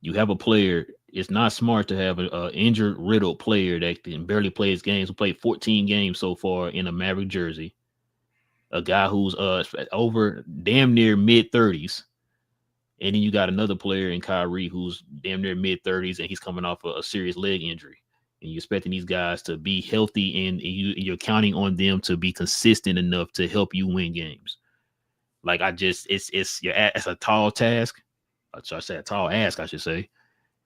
you have a player. It's not smart to have an injured, riddled player that can barely play his games. Who played 14 games so far in a Maverick jersey. A guy who's over damn near mid-30s. And then you got another player in Kyrie who's damn near mid-30s, and he's coming off a serious leg injury. And you're expecting these guys to be healthy, and you're counting on them to be consistent enough to help you win games. Like it's a tall task. So I say a tall ask, I should say,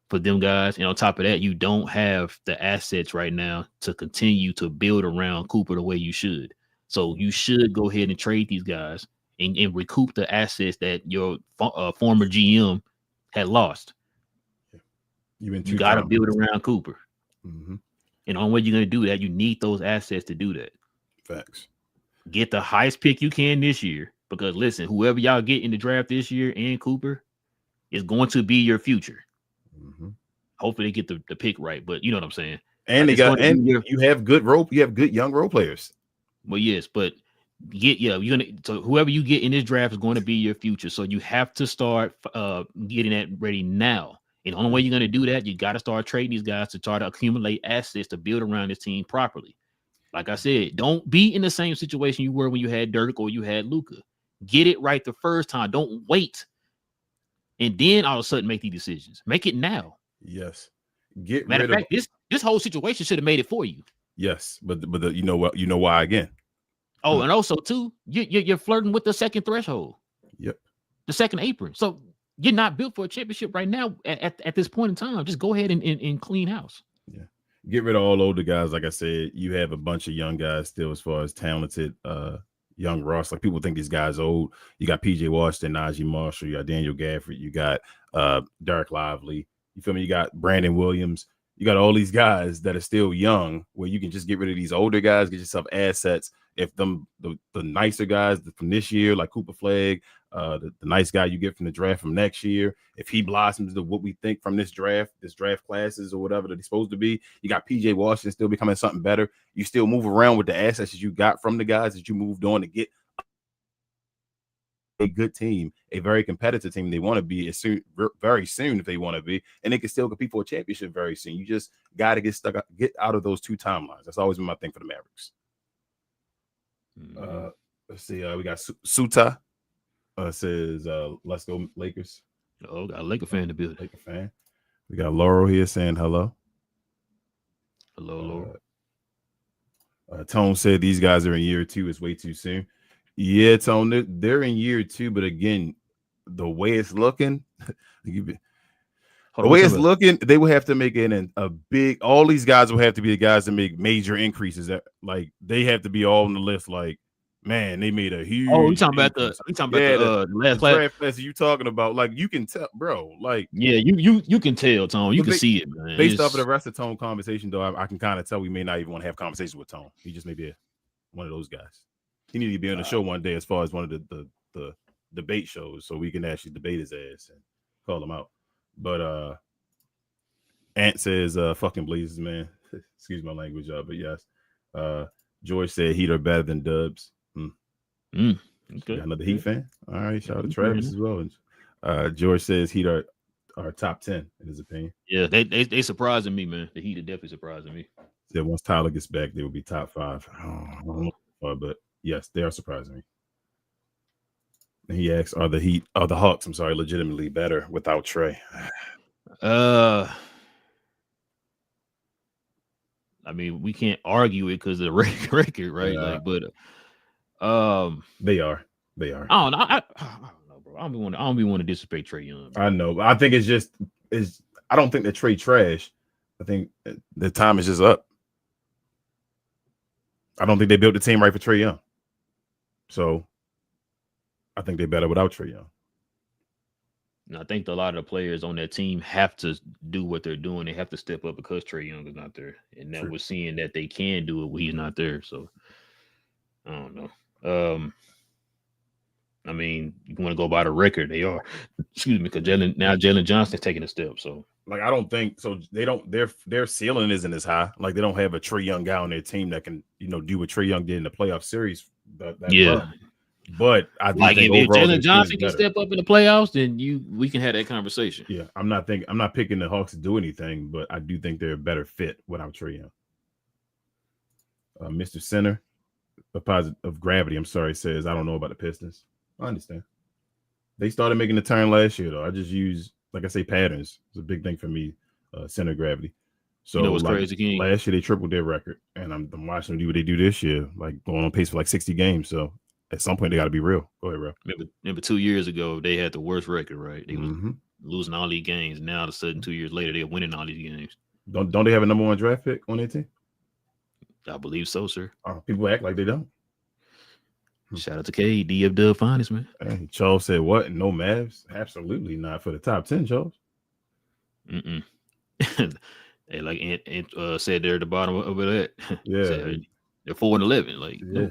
for them guys. And on top of that, you don't have the assets right now to continue to build around Cooper the way you should. So you should go ahead and trade these guys and recoup the assets that your former GM had lost. You got to build around Cooper. Mm-hmm. And the only way you're going to do that, you need those assets to do that. Facts. Get the highest pick you can this year. Because listen, whoever y'all get in the draft this year and Cooper is going to be your future. Mm-hmm. Hopefully they get the pick right, but you know what I'm saying. And you have good young role players. Well, yes, but so whoever you get in this draft is going to be your future. So you have to start getting that ready now. And the only way you're going to do that, you got to start trading these guys to try to accumulate assets to build around this team properly. Like I said, don't be in the same situation you were when you had Dirk or you had Luka. Get it right the first time. Don't wait. And then all of a sudden make these decisions. Make it now. Yes. Matter of fact, this whole situation should have made it for you. Yes, but you know what? You know why again? Oh, and also too, you're flirting with the second threshold. Yep. The second apron. So you're not built for a championship right now at this point in time. Just go ahead and clean house. Yeah. Get rid of all older guys. Like I said, you have a bunch of young guys still as far as talented young Ross. Like people think these guys old. You got PJ Washington, Najee Marshall, you got Daniel Gafford, you got Derek Lively. You feel me? You got Brandon Williams. You got all these guys that are still young where you can just get rid of these older guys, get yourself assets. If the nicer guys from this year, like Cooper Flag, the nice guy you get from the draft from next year, if he blossoms to what we think from this draft classes or whatever that he's supposed to be, you got PJ Washington still becoming something better. You still move around with the assets that you got from the guys that you moved on to get a good team, a very competitive team they want to be very soon if they want to be, and they can still compete for a championship very soon. You just got to get out of those two timelines. That's always been my thing for the Mavericks. Let's see. We got Suta. Says, let's go Lakers. Oh, got a Laker fan to build. Laker fan. We got Laurel here saying hello. Hello, Laurel. Tone said these guys are in year 2. It's way too soon. Yeah, Tone, they're in year 2, but again, the way it's looking, they will have to make it a big. All these guys will have to be the guys that make major increases. Like they have to be all on the list. Like, man, they made a huge. Oh, you talking about the last draft class you talking about? Like you can tell, bro. Like yeah, you can tell, Tone. You can see it, man. Based off of the rest of Tone conversation, though, I can kind of tell we may not even want to have conversations with Tone. He just may be one of those guys. He needed to be on the show one day as far as one of the debate shows, so we can actually debate his ass and call him out. But Ant says fucking Blazers, man. Excuse my language, y'all, but yes. George said Heat are better than Dubs. Okay. Got another Heat fan. All right, shout out to Travis as well. George says Heat are top 10 in his opinion. Yeah, they surprising me, man. The Heat are definitely surprising me. Said once Tyler gets back, they will be top 5. I don't know, but yes, they are surprising me. He asks, are the Hawks, I'm sorry, legitimately better without Trey? I mean, we can't argue it because of the record, right? Yeah. Like, but They are. I don't know. I don't know, bro. I don't be want to disrespect Trey Young. Bro. I know. But I think I don't think that Trey trash. I think The time is just up. I don't think they built the team right for Trey Young. So I think they're better without Trey Young. And I think a lot of the players on that team have to do what they're doing. They have to step up because Trey Young is not there. And now we're seeing that they can do it when he's not there. So I don't know. I mean, you want to go by the record, they are. Excuse me, because Jalen Johnson's taking a step. So like I don't think so. They don't their ceiling isn't as high. Like they don't have a Trey Young guy on their team that can, do what Trey Young did in the playoff series. Yeah. But I do like think if overall Jalen Johnson can step up in the playoffs, then we can have that conversation. Yeah, I'm not picking the Hawks to do anything, but I do think they're a better fit without Trey Young. Mr. Center, a positive of gravity, I'm sorry, says I don't know about the Pistons. I understand. They started making the turn last year, though. I just use, like I say, patterns. It's a big thing for me, center gravity. So what's crazy, King? Last year they tripled their record, and I'm watching them do what they do this year, like going on pace for like 60 games. So at some point they got to be real. Go ahead, bro. Remember 2 years ago they had the worst record, right? They was losing all these games. Now, all of a sudden, 2 years later, they're winning all these games. Don't they have a number 1 draft pick on their team? I believe so, sir. People act like they don't. Shout out to K, DFW Finest, man. Hey, Charles said what? No Mavs? Absolutely not for the top 10, Charles. They like Ant said they're at the bottom of that. Yeah, they're 4-11. Like, yeah.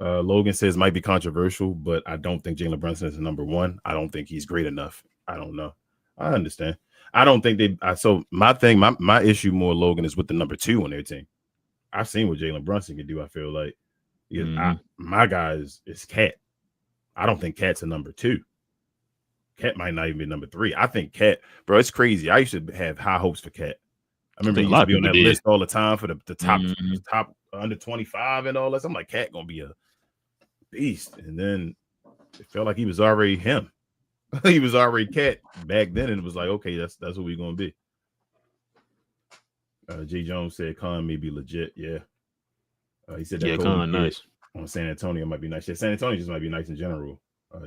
No. Logan says might be controversial, but I don't think Jalen Brunson is the number 1. I don't think he's great enough. I don't know. I understand. I don't think so my thing, my issue more, Logan, is with the number 2 on their team. I've seen what Jalen Brunson can do. I feel like my guy is Cat. I don't think Cat's a number 2. Cat might not even be number 3. I think Cat, bro, it's crazy. I used to have high hopes for Cat. I remember he used to be on that list all the time for the top under 25 and all that. I'm like, Cat gonna be a beast. And then it felt like he was already him. He was already Cat back then, and it was like, okay, that's what we're gonna be. Jay Jones said Khan may be legit. Yeah. He said that Khan nice on San Antonio might be nice. Yeah, San Antonio just might be nice in general.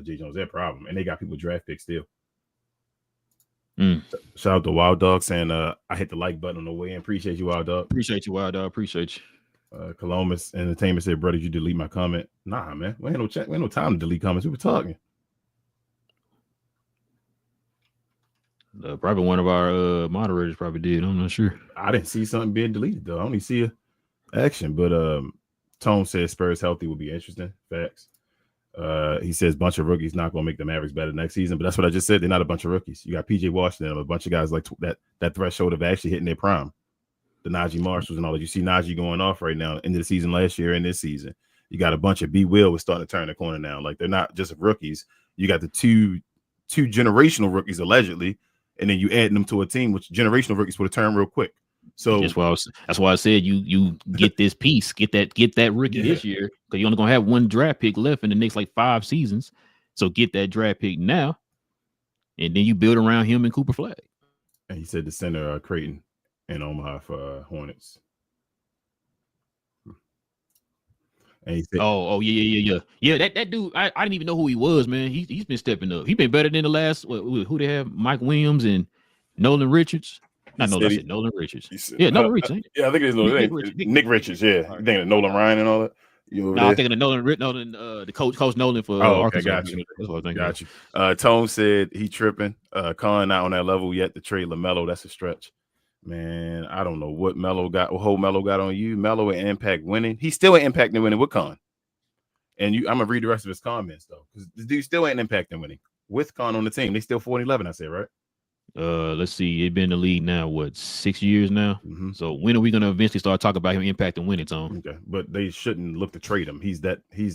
Jay Jones, their problem, and they got people draft picks still. Shout out to Wild Dog saying I hit the like button on the way in. Appreciate you, Wild Dog. Appreciate you, Wild Dog. Appreciate you. Columbus Entertainment said, brother, did you delete my comment? Nah, man. We ain't no chat. We ain't no time to delete comments. We were talking. Probably one of our moderators probably did. I'm not sure. I didn't see something being deleted though. I only see a action, but Tone says Spurs healthy will be interesting. Facts. He says bunch of rookies not going to make the Mavericks better next season, but that's what I just said. They're not a bunch of rookies. You got PJ Washington, a bunch of guys like that threshold of actually hitting their prime. The Najee Marshalls and all that. You see Najee going off right now, end of the season last year and this season. You got a bunch of B. Will was starting to turn the corner now. Like they're not just rookies. You got the two generational rookies allegedly, and then you add them to a team which generational rookies would have turned real quick. So that's why I said you get this piece, get that rookie this year, because you're only gonna have one draft pick left in the next like 5 seasons. So get that draft pick now, and then you build around him and Cooper Flag. And he said the center Creighton in Omaha for Hornets. And he said, yeah. That dude, I didn't even know who he was, man. He's been stepping up. He's been better than the last. Who they have? Mike Williams and Nolan Richards. Nolan Richards. Nolan Richards. Yeah, I think it's Nick Richards. Yeah, you thinking of Nolan Ryan and all that? I'm thinking of Nolan, the coach Nolan for Arkansas. Got you. That's what I think. Got you. Tone said he tripping. Khan not on that level yet to trade LaMelo. That's a stretch. Man, I don't know what Melo got on you. Melo and Impact winning. He's still an Impact and winning with Khan. And I'm gonna read the rest of his comments though, because the dude still ain't Impact and winning with Khan on the team. They still 4-11. I said right. Let's see. They've been in the league now, 6 years now? Mm-hmm. So when are we gonna eventually start talking about him impact and winning, Tom? Okay, but they shouldn't look to trade him. He's that he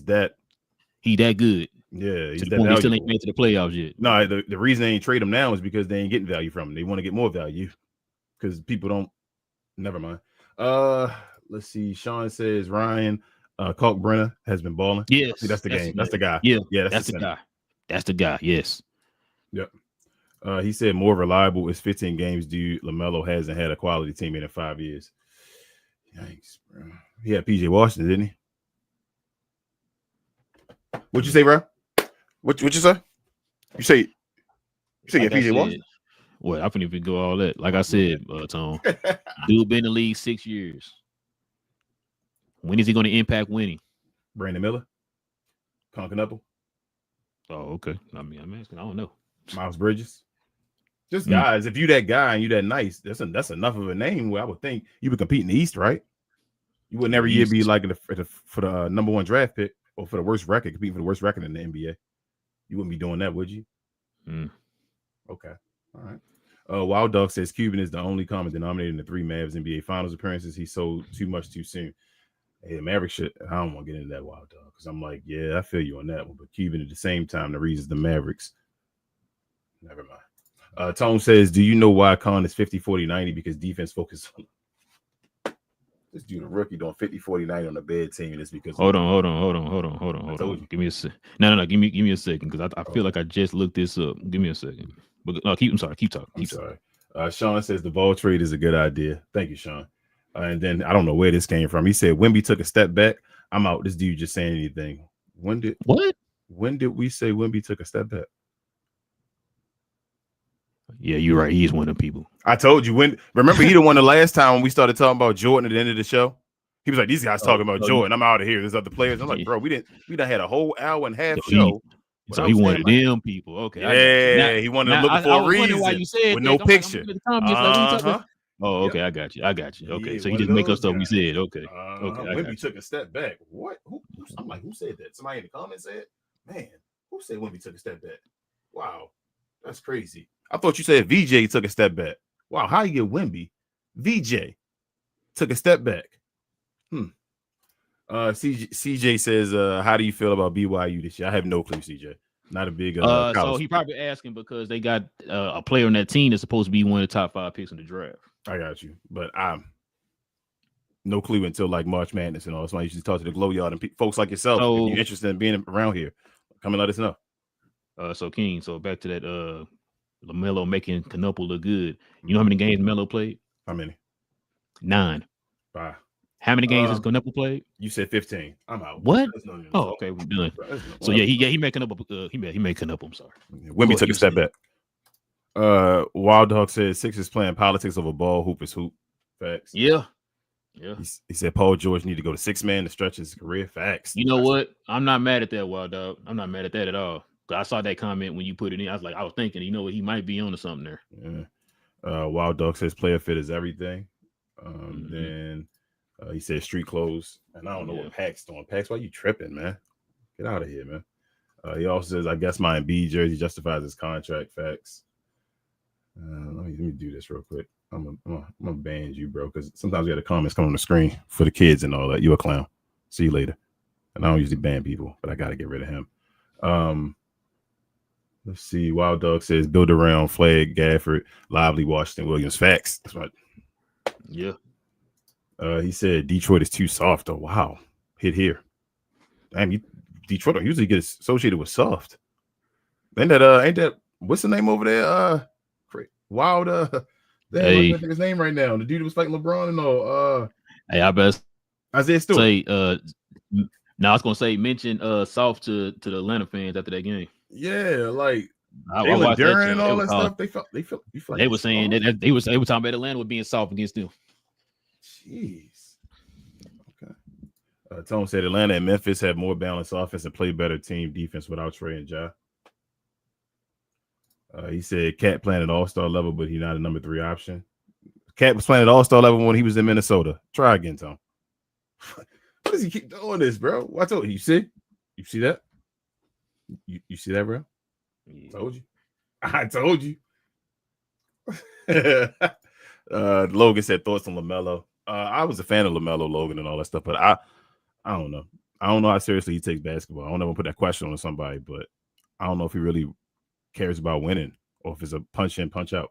that good. Yeah, he's to the that point valuable. he still ain't made to the playoffs yet. No, the reason they ain't trade him now is because they ain't getting value from him. They want to get more value because people don't. Never mind. Let's see. Sean says Ryan. Kalkbrenner has been balling. Yes, See, that's the game. his That's the name. guy. Yeah, Yeah, that's the center. guy. That's the guy. Yes. Yep. He said more reliable is 15 games. Dude, LaMelo hasn't had a quality teammate in 5 years. Yikes, bro. He had PJ Washington, didn't he? What'd you say, bro? What you say? You say Like PJ Washington? Well, I couldn't even go all that. Like I said, Tom, dude been in the league 6 years. When is he going to impact winning? Brandon Miller, Conklin. Oh, okay. I mean, I'm asking. I don't know. Miles Bridges. Just guys. If you that guy and you that nice, that's enough of a name where I would think you would compete in the East, right? You wouldn't every year be like for the number one draft pick or for the worst record, competing for the worst record in the NBA. You wouldn't be doing that, would you? Okay. All right. Wild Dog says Cuban is the only common denominator in the 3 Mavs NBA Finals appearances. He sold too much too soon. Hey, Maverick shit. I don't want to get into that, Wild Dog, because I'm like, yeah, I feel you on that one. But Cuban at the same time, the reasons the Mavericks. Never mind. Tone says, do you know why Con is 50-40-90? Because defense focuses on this dude, a rookie, doing 50-40-90 on the bad team. And it's because hold on. Give me a second. No. Give me a second because I feel like I just looked this up. Give me a second. But I'm sorry. Keep talking. I'm sorry. Sean says the ball trade is a good idea. Thank you, Sean. And then I don't know where this came from. He said Wemby took a step back. I'm out. This dude just saying anything. When did we say Wemby took a step back? Yeah, you're right. He's one of the people. I told you when. Remember, he the one the last time when we started talking about Jordan at the end of the show. He was like, "These guys talking about Jordan. I'm out of here. There's other players." I'm like, "Bro, we done had a whole hour and a half show." So he wanted them people. Okay, yeah, he wanted to look for a reason. Why you said with no picture. Oh, okay, I got you. Okay, Yeah, so you just make up stuff we said. Okay, Wemby took a step back. What? I'm like, who said that? Somebody in the comments said, "Man, who said Wemby took a step back?" Wow, that's crazy. I thought you said VJ took a step back. Wow, how you get Wemby? VJ took a step back. CJ says, how do you feel about BYU this year? I have no clue, CJ. Not a big so he probably asking because they got a player on that team that's supposed to be one of the top 5 picks in the draft. I got you, but I'm no clue until like March Madness and all. That's why you should talk to the Glow Yard and folks like yourself. If you're interested in being around here, come and let us know. So King, so back to that LaMelo making Canupo look good. You know how many games Melo played? How many? 9. Bye. How many games has Canupo played? You said 15. I'm out. What? Oh, okay, we're done. So yeah, he made Canupo. He made Canupo. I'm sorry. Wemby took a step back. Wild Dog said Sixers playing politics over ball. Hoop is hoop. Facts. Yeah. He said Paul George need to go to 6-man to stretch his career. Facts. You know what? I'm not mad at that, Wild Dog. I'm not mad at that at all. I saw that comment when you put it in. I was thinking, you know what? He might be on to something there. Yeah. Wild Dog says player fit is everything. Then he said street clothes. And I don't know what Pack's doing. Pax, why you tripping, man? Get out of here, man. He also says, I guess my Embiid jersey justifies his contract. Facts. Let me do this real quick. I'm gonna ban you, bro, because sometimes we have the comments come on the screen for the kids and all that. You a clown. See you later. And I don't usually ban people, but I got to get rid of him. Let's see. Wild Dog says build around Flag, Gafford, Lively, Washington, Williams. Facts. That's right. Yeah. He said Detroit is too soft. Oh, wow. Hit here. Damn, Detroit don't usually get associated with soft. Ain't that what's the name over there? Wild hey. I think his name right now. The dude who was fighting LeBron and all. Hey, I best Isaiah Stewart. Say now I was gonna say mention soft to the Atlanta fans after that game. Yeah, like Jalen Duren and all that stuff. They felt they were saying that they were talking about Atlanta was being soft against them. Jeez. Okay. Tone said Atlanta and Memphis have more balanced offense and play better team defense without Trey and Ja. He said Cat playing at all-star level, but he's not a number 3 option. Cat was playing at all-star level when he was in Minnesota. Try again, Tom. What does he keep doing this, bro? I told you. You see that? You see that, bro? Yeah. I told you. Logan said thoughts on LaMelo. I was a fan of LaMelo, Logan, and all that stuff, but I don't know. I don't know how seriously he takes basketball. I don't ever put that question on somebody, but I don't know if he really cares about winning or if it's a punch in, punch out.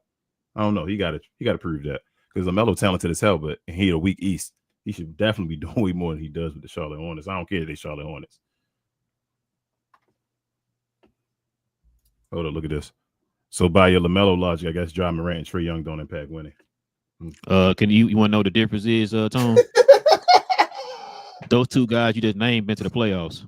I don't know. He got to prove that because LaMelo talented as hell, but he had a weak East. he should definitely be doing way more than he does with the Charlotte Hornets. I don't care if they Charlotte Hornets. Hold on, look at this. So by your LaMelo logic, I guess Ja Morant and Trae Young don't impact winning. Can you want to know what the difference is, Tom? Those two guys you just named been to the playoffs.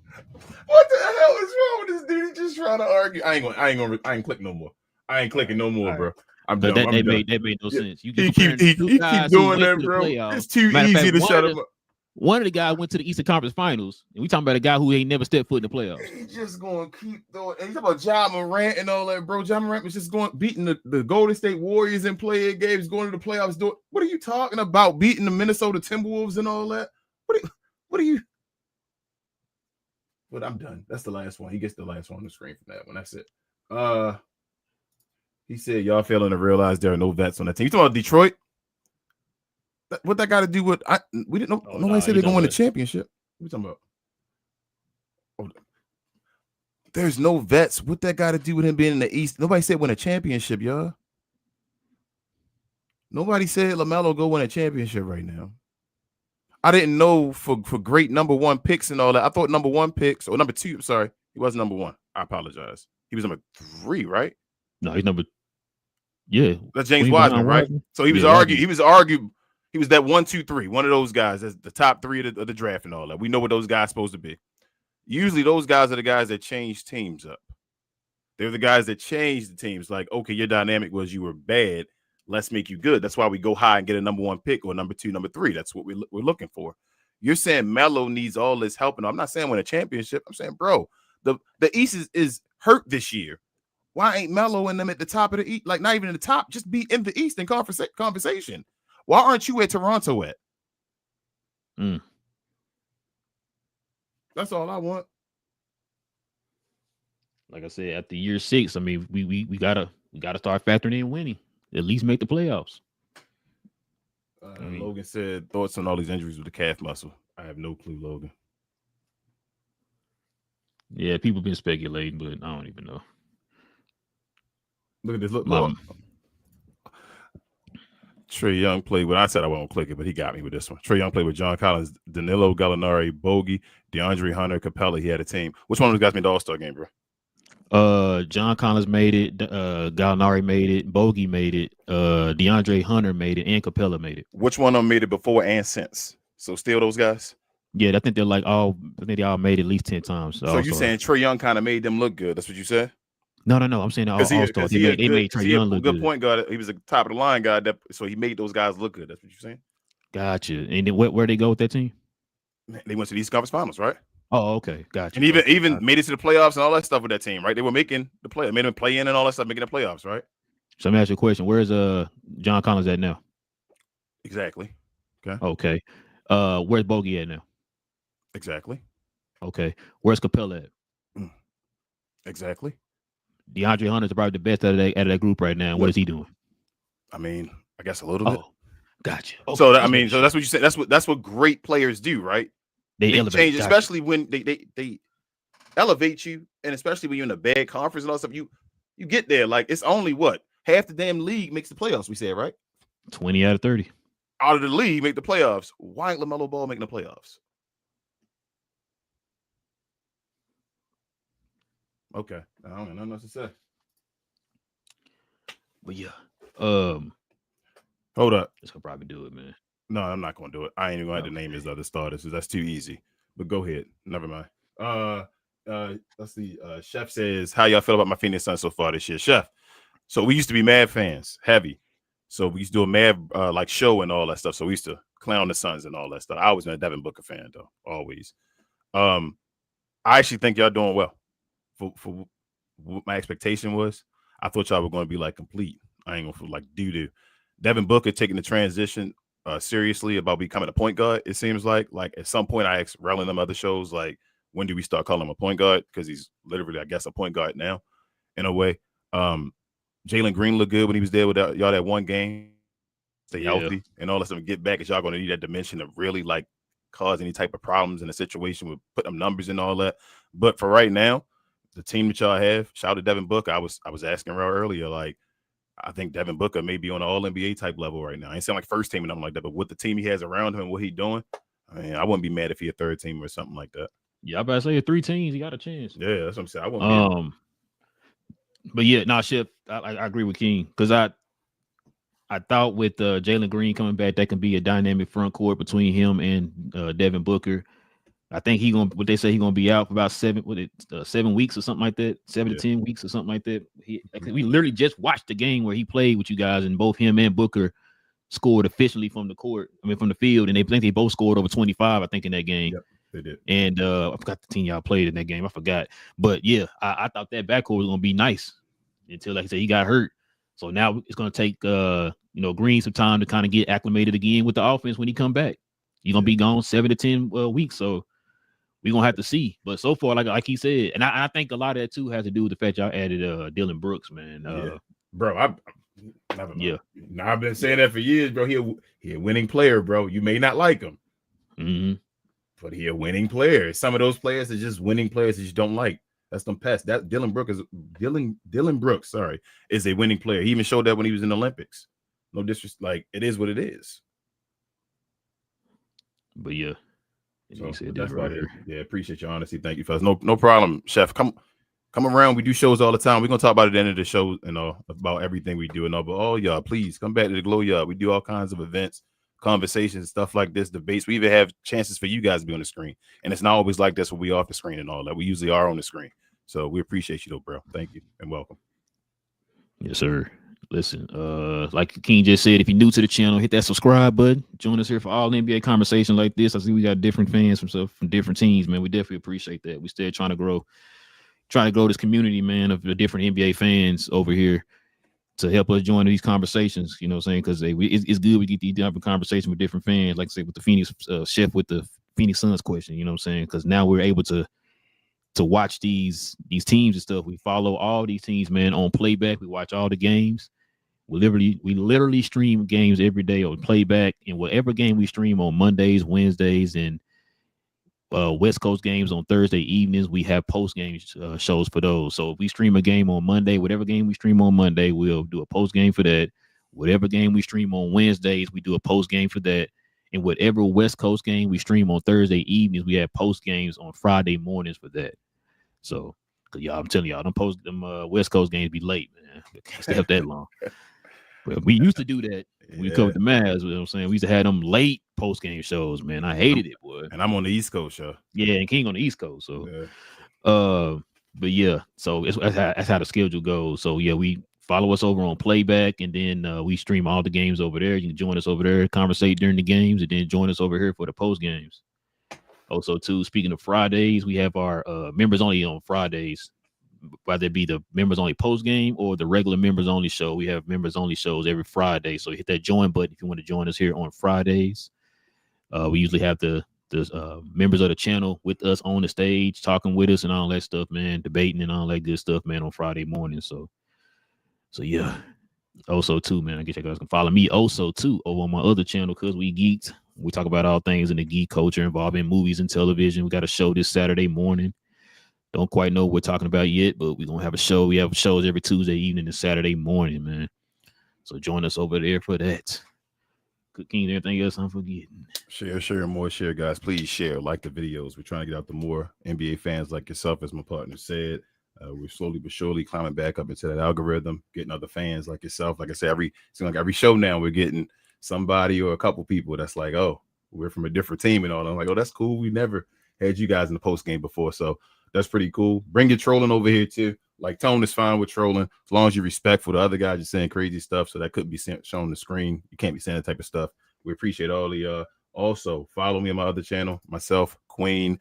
What the hell is wrong with this dude? He just trying to argue. I ain't clicking no more. I ain't clicking no more, bro. I'm done. That made no sense. You he keep doing that, bro. It's too easy to shut him up. One of the guys went to the Eastern Conference Finals, and we talking about a guy who ain't never stepped foot in the playoffs. He's just going to keep throwing. And he's about Ja Morant and all that, bro. Ja Morant was just beating the Golden State Warriors in play-in games, going to the playoffs. What are you talking about? Beating the Minnesota Timberwolves and all that? What are you? But I'm done. That's the last one. He gets the last one on the screen from that one. That's it. He said, y'all failing to realize there are no vets on that team. You talking about Detroit? What that got to do with? We didn't know. Nobody said they're going to win a championship. What you talking about? Oh, there's no vets. What that got to do with him being in the East? Nobody said win a championship, y'all. Nobody said LaMelo go win a championship right now. I didn't know for great number one picks and all that. I thought number one picks or number two. I'm sorry, he wasn't number one. I apologize. He was number 3, right? No, he's number. Yeah, that's James Wiseman, right? So he was arguing. He was arguing. He was that 1, 2, 3, one of those guys. That's the top 3 of the draft and all that. We know what those guys supposed to be. Usually, those guys are the guys that change teams up. They're the guys that change the teams. Like, okay, your dynamic was you were bad. Let's make you good. That's why we go high and get a number 1 pick or number 2, number 3. That's what we're looking for. You're saying Melo needs all this help, and I'm not saying win a championship. I'm saying, bro, the East is hurt this year. Why ain't Melo in them at the top of the East? Like, not even in the top, just be in the East in conversation. Why aren't you at Toronto at? That's all I want. Like I said, after year 6, I mean, we gotta start factoring in winning. At least make the playoffs. Logan said thoughts on all these injuries with the calf muscle. I have no clue, Logan. Yeah, people been speculating, but I don't even know. Look at this. Look. Trae Young played with. I said I won't click it, but he got me with this one. Trae Young played with John Collins, Danilo Gallinari, Bogey, DeAndre Hunter, Capella. He had a team. Which one of those guys made the All-Star game, bro? John Collins made it. Gallinari made it. Bogey made it. DeAndre Hunter made it, and Capella made it. Which one of them made it before and since? So still those guys? Yeah, I think they're like all. I think they all made it at least 10 times. So you saying Trae Young kind of made them look good? That's what you said? No. I'm saying all stars. They made Trae Young look good. Point guard. He was a top of the line guy. So he made those guys look good. That's what you're saying? Gotcha. And then where they go with that team? They went to the East Conference Finals, right? Oh, okay, gotcha. And even made it to the playoffs and all that stuff with that team, right? They were making the play, made them play in and all that stuff, making the playoffs, right? So let me ask you a question: where's John Collins at now? Exactly. Okay. Where's Bogey at now? Exactly. Okay. Where's Capella at? Exactly. DeAndre Hunter's probably the best out of that group right now. What is he doing? I mean, I guess a little bit. Gotcha. Okay. So so that's what you said. That's what great players do, right? They elevate, change, especially when they elevate you, and especially when you're in a bad conference and all that stuff. You get there like it's only what half the damn league makes the playoffs. We said right. 20 out of 30 out of the league make the playoffs. Why ain't LaMelo Ball making the playoffs? Okay, I don't know nothing else to say. But yeah, hold up. This could probably do it, man. No, I'm not gonna do it. I ain't even going to name his other starters. So that's too easy. But go ahead. Never mind. Let's see. Chef says, how y'all feel about my Phoenix Suns so far this year? Chef. So we used to be Mad fans, heavy. So we used to do a Mad like show and all that stuff. So we used to clown the Suns and all that stuff. I always been a Devin Booker fan though, always. I actually think y'all doing well. For what my expectation was, I thought y'all were going to be like complete. I ain't gonna feel like doo-doo. Devin Booker taking the transition seriously about becoming a point guard. It seems like at some point I asked Relle and them other shows, like, when do we start calling him a point guard? Because he's literally, I guess, a point guard now in a way. Jalen Green looked good when he was there with y'all that one game. Stay healthy and all that stuff and get back, because y'all going to need that dimension to really like cause any type of problems in a situation with putting them numbers and all that. But for right now, the team that y'all have, shout out to Devin Booker. I was asking Relle earlier, like, I think Devin Booker may be on an All-NBA type level right now. I ain't saying like first team and nothing like that, but with the team he has around him and what he doing, I mean, I wouldn't be mad if he a third team or something like that. Yeah, I about to say 3 teams, he got a chance. Yeah, that's what I'm saying. I wouldn't be. But yeah, Chef, I agree with King because I thought with Jalen Green coming back, that can be a dynamic front court between him and Devin Booker. I think what they say he's gonna be out for about 7 weeks or something like that, 7 to 10 weeks or something like that. We literally just watched the game where he played with you guys, and both him and Booker scored officially from the field, and they think they both scored over 25, I think, in that game. Yep, they did. And I forgot the team y'all played in that game. I forgot. But yeah, I thought that backcourt was gonna be nice until, like I said, he got hurt. So now it's gonna take Green some time to kind of get acclimated again with the offense when he come back. He's gonna be gone 7 to 10 weeks. So we're gonna have to see. But so far, like he said, and I think a lot of that too has to do with the fact y'all added Dylan Brooks, man. Bro, I've been saying that for years, bro. He a winning player, bro. You may not like him, but he a winning player. Some of those players are just winning players that you don't like. That's them pests. That Dylan Brooks, is a winning player. He even showed that when he was in the Olympics. No disrespect, like it is what it is. But yeah. So that's right here. Yeah, appreciate your honesty. Thank you, fellas. No problem, Chef. Come around. We do shows all the time. We're gonna talk about it at the end of the show, about everything we do and all. But y'all, please come back to the Glow Yard. We do all kinds of events, conversations, stuff like this, debates. We even have chances for you guys to be on the screen. And it's not always like this when we off the screen and all that. We usually are on the screen. So we appreciate you though, bro. Thank you and welcome. Yes, sir. Listen, like King just said, if you're new to the channel, hit that subscribe button. Join us here for all NBA conversation like this. I see we got different fans from different teams, man. We definitely appreciate that. We still trying to grow this community, man, of the different NBA fans over here to help us join these conversations. You know what I'm saying? Because it's good we get these different conversations with different fans. Like I said, with the Phoenix Chef with the Phoenix Suns question. You know what I'm saying? Because now we're able to watch these teams and stuff. We follow all these teams, man, on Playback. We watch all the games. We literally stream games every day on Playback, and whatever game we stream on Mondays, Wednesdays, and West Coast games on Thursday evenings, we have post game shows for those. So if we stream a game on Monday, whatever game we stream on Monday, we'll do a post game for that. Whatever game we stream on Wednesdays, we do a post game for that. And whatever West Coast game we stream on Thursday evenings, we have post games on Friday mornings for that. So, cause y'all, I'm telling y'all, them West Coast games be late, man. They can't stay up that long. Well, we used to do that. We covered the Mavs. You know what I'm saying? We used to have them late post game shows, man. I hated it, boy. And I'm on the East Coast, show. Yeah, and King on the East Coast. So, but yeah, so that's how the schedule goes. So yeah, we follow us over on Playback, and then we stream all the games over there. You can join us over there, conversate during the games, and then join us over here for the post games. Also, too, speaking of Fridays, we have our members only on Fridays, whether it be the members only post game or the regular members only show. We have members only shows every Friday. So hit that join button if you want to join us here on Fridays. We usually have the members of the channel with us on the stage, talking with us and all that stuff, man, debating and all that good stuff, man, on Friday morning. So yeah. Also, too, man, I guess you guys can follow me also, too, over on my other channel, Because We Geeked. We talk about all things in the geek culture involving movies and television. We got a show this Saturday morning. Don't quite know what we're talking about yet, but we're going to have a show. We have shows every Tuesday evening and Saturday morning, man. So join us over there for that. Good King, anything else I'm forgetting? Share, more share, guys. Please share, like the videos. We're trying to get out to more NBA fans like yourself, as my partner said. We're slowly but surely climbing back up into that algorithm, getting other fans like yourself. Like I said, every show now we're getting somebody or a couple people that's like, oh, we're from a different team and all. I'm like, oh, that's cool. We never had you guys in the post game before, so that's pretty cool. Bring your trolling over here too. Like Tone is fine with trolling as long as you're respectful. The other guys are saying crazy stuff, so that could be shown on the screen. You can't be saying that type of stuff. We appreciate all the also follow me on my other channel, myself, Queen,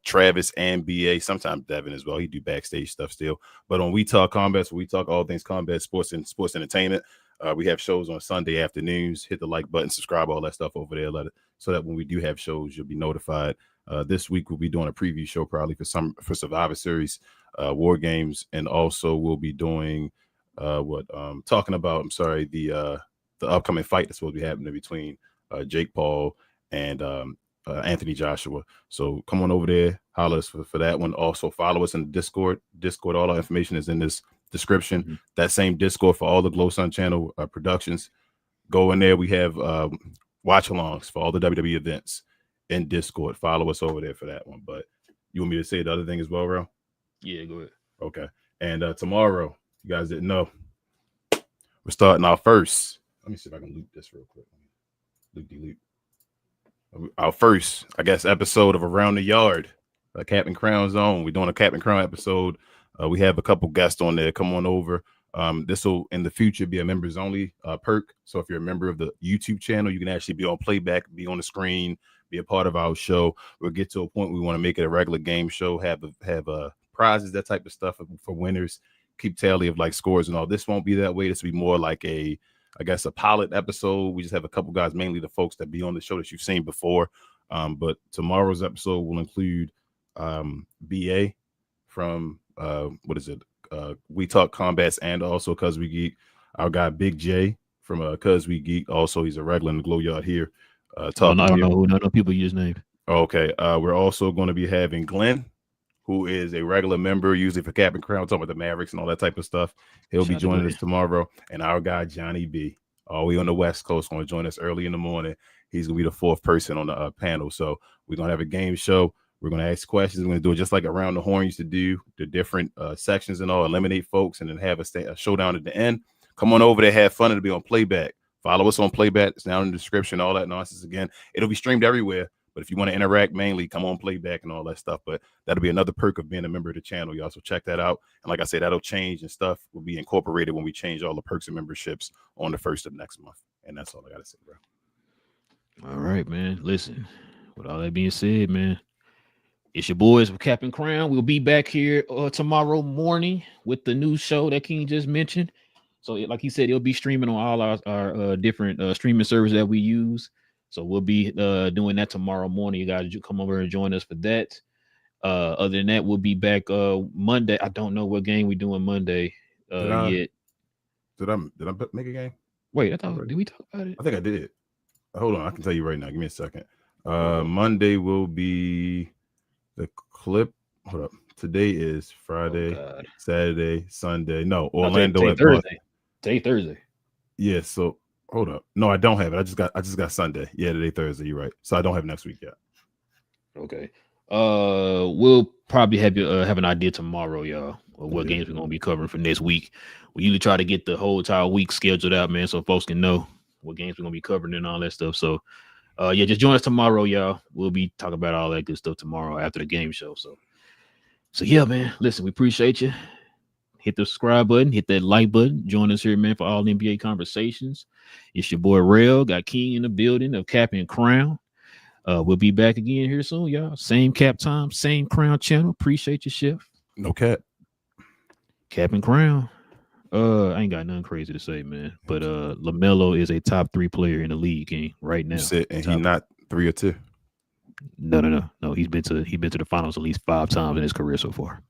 Travis, and BA, sometimes Devin as well. He do backstage stuff still. But on We Talk Combat, so we talk all things combat, sports, and sports entertainment. We have shows on Sunday afternoons. Hit the like button, subscribe, all that stuff over there, so that when we do have shows, you'll be notified. This week we'll be doing a preview show probably for Survivor Series, War Games, and also we'll be doing talking about the upcoming fight that's supposed to be happening between Jake Paul and Anthony Joshua. So come on over there, holler us for that one. Also follow us in the Discord. All our information is in this description. Mhm. That same Discord for all the Glow Sun Channel productions. Go in there. We have watch-alongs for all the WWE events in Discord. Follow us over there for that one. But you want me to say the other thing as well, Ro? Yeah, go ahead. Okay. And tomorrow, you guys didn't know, we're starting our first. Let me see if I can loop this real quick. Delete. Our first, I guess, episode of Around the Yard, Captain Crown Zone. We're doing a Captain Crown episode. We have a couple guests on there. Come on over. This will in the future be a members only perk. So if you're a member of the YouTube channel, you can actually be on playback, be on the screen, be a part of our show. We'll get to a point we want to make it a regular game show, have prizes, that type of stuff for winners, keep tally of like scores and all. This won't be that way. This will be more like a pilot episode. We just have a couple guys, mainly the folks that be on the show that you've seen before. But tomorrow's episode will include BA from We Talk Combats and also Cuz We Geek. Our guy Big J from Cuz We Geek. Also, he's a regular in the Glow Yard here. I don't know who none of people use name. Okay. We're also going to be having Glenn, who is a regular member, usually for Captain Crown, talking about the Mavericks and all that type of stuff. He'll be joining us tomorrow. And our guy, Johnny B, all the way on the West Coast, going to join us early in the morning. He's going to be the fourth person on the panel. So we're going to have a game show. We're going to ask questions. We're going to do it just like Around the Horn used to do, the different sections and all, eliminate folks, and then have a showdown at the end. Come on over there, have fun. It'll be on Playback. Follow us on Playback. It's down in the description, all that nonsense. Again, it'll be streamed everywhere. But if you want to interact, mainly come on Playback and all that stuff. But that'll be another perk of being a member of the channel, y'all. So check that out. And like I said, that'll change and stuff will be incorporated when we change all the perks and memberships on the 1st of next month. And that's all I got to say, bro. All right, man. Listen, with all that being said, man, it's your boys with Captain Crown. We'll be back here tomorrow morning with the new show that King just mentioned. So like he said, it'll be streaming on all our different streaming services that we use. So we'll be doing that tomorrow morning. You guys come over and join us for that. Other than that, we'll be back Monday. I don't know what game we're doing Monday yet. Did I make a game? Wait, did we talk about it? I think I did. Hold on, I can tell you right now. Give me a second. Monday will be the clip. Hold up. Today is Friday, Saturday, Sunday. No, Orlando at Thursday. Today Thursday. Yeah, so hold up. No, I don't have it. I just got Sunday. Yeah, today Thursday. You're right. So I don't have next week yet. Okay. We'll probably have an idea tomorrow, y'all, of what games we're gonna be covering for next week. We usually try to get the whole entire week scheduled out, man, so folks can know what games we're gonna be covering and all that stuff. So yeah, just join us tomorrow, y'all. We'll be talking about all that good stuff tomorrow after the game show. So yeah, man. Listen, we appreciate you. Hit the subscribe button, hit that like button. Join us here, man, for all NBA conversations. It's your boy Relle, got King in the building of Cap and Crown. We'll be back again here soon, y'all. Same cap time, same Crown channel. Appreciate you, Chef. No cap. Cap and Crown. I ain't got nothing crazy to say, man. But LaMelo is a top 3 player in the league, King, right now. And he's not 3 or 2. No. He's been to the finals at least 5 times in his career so far.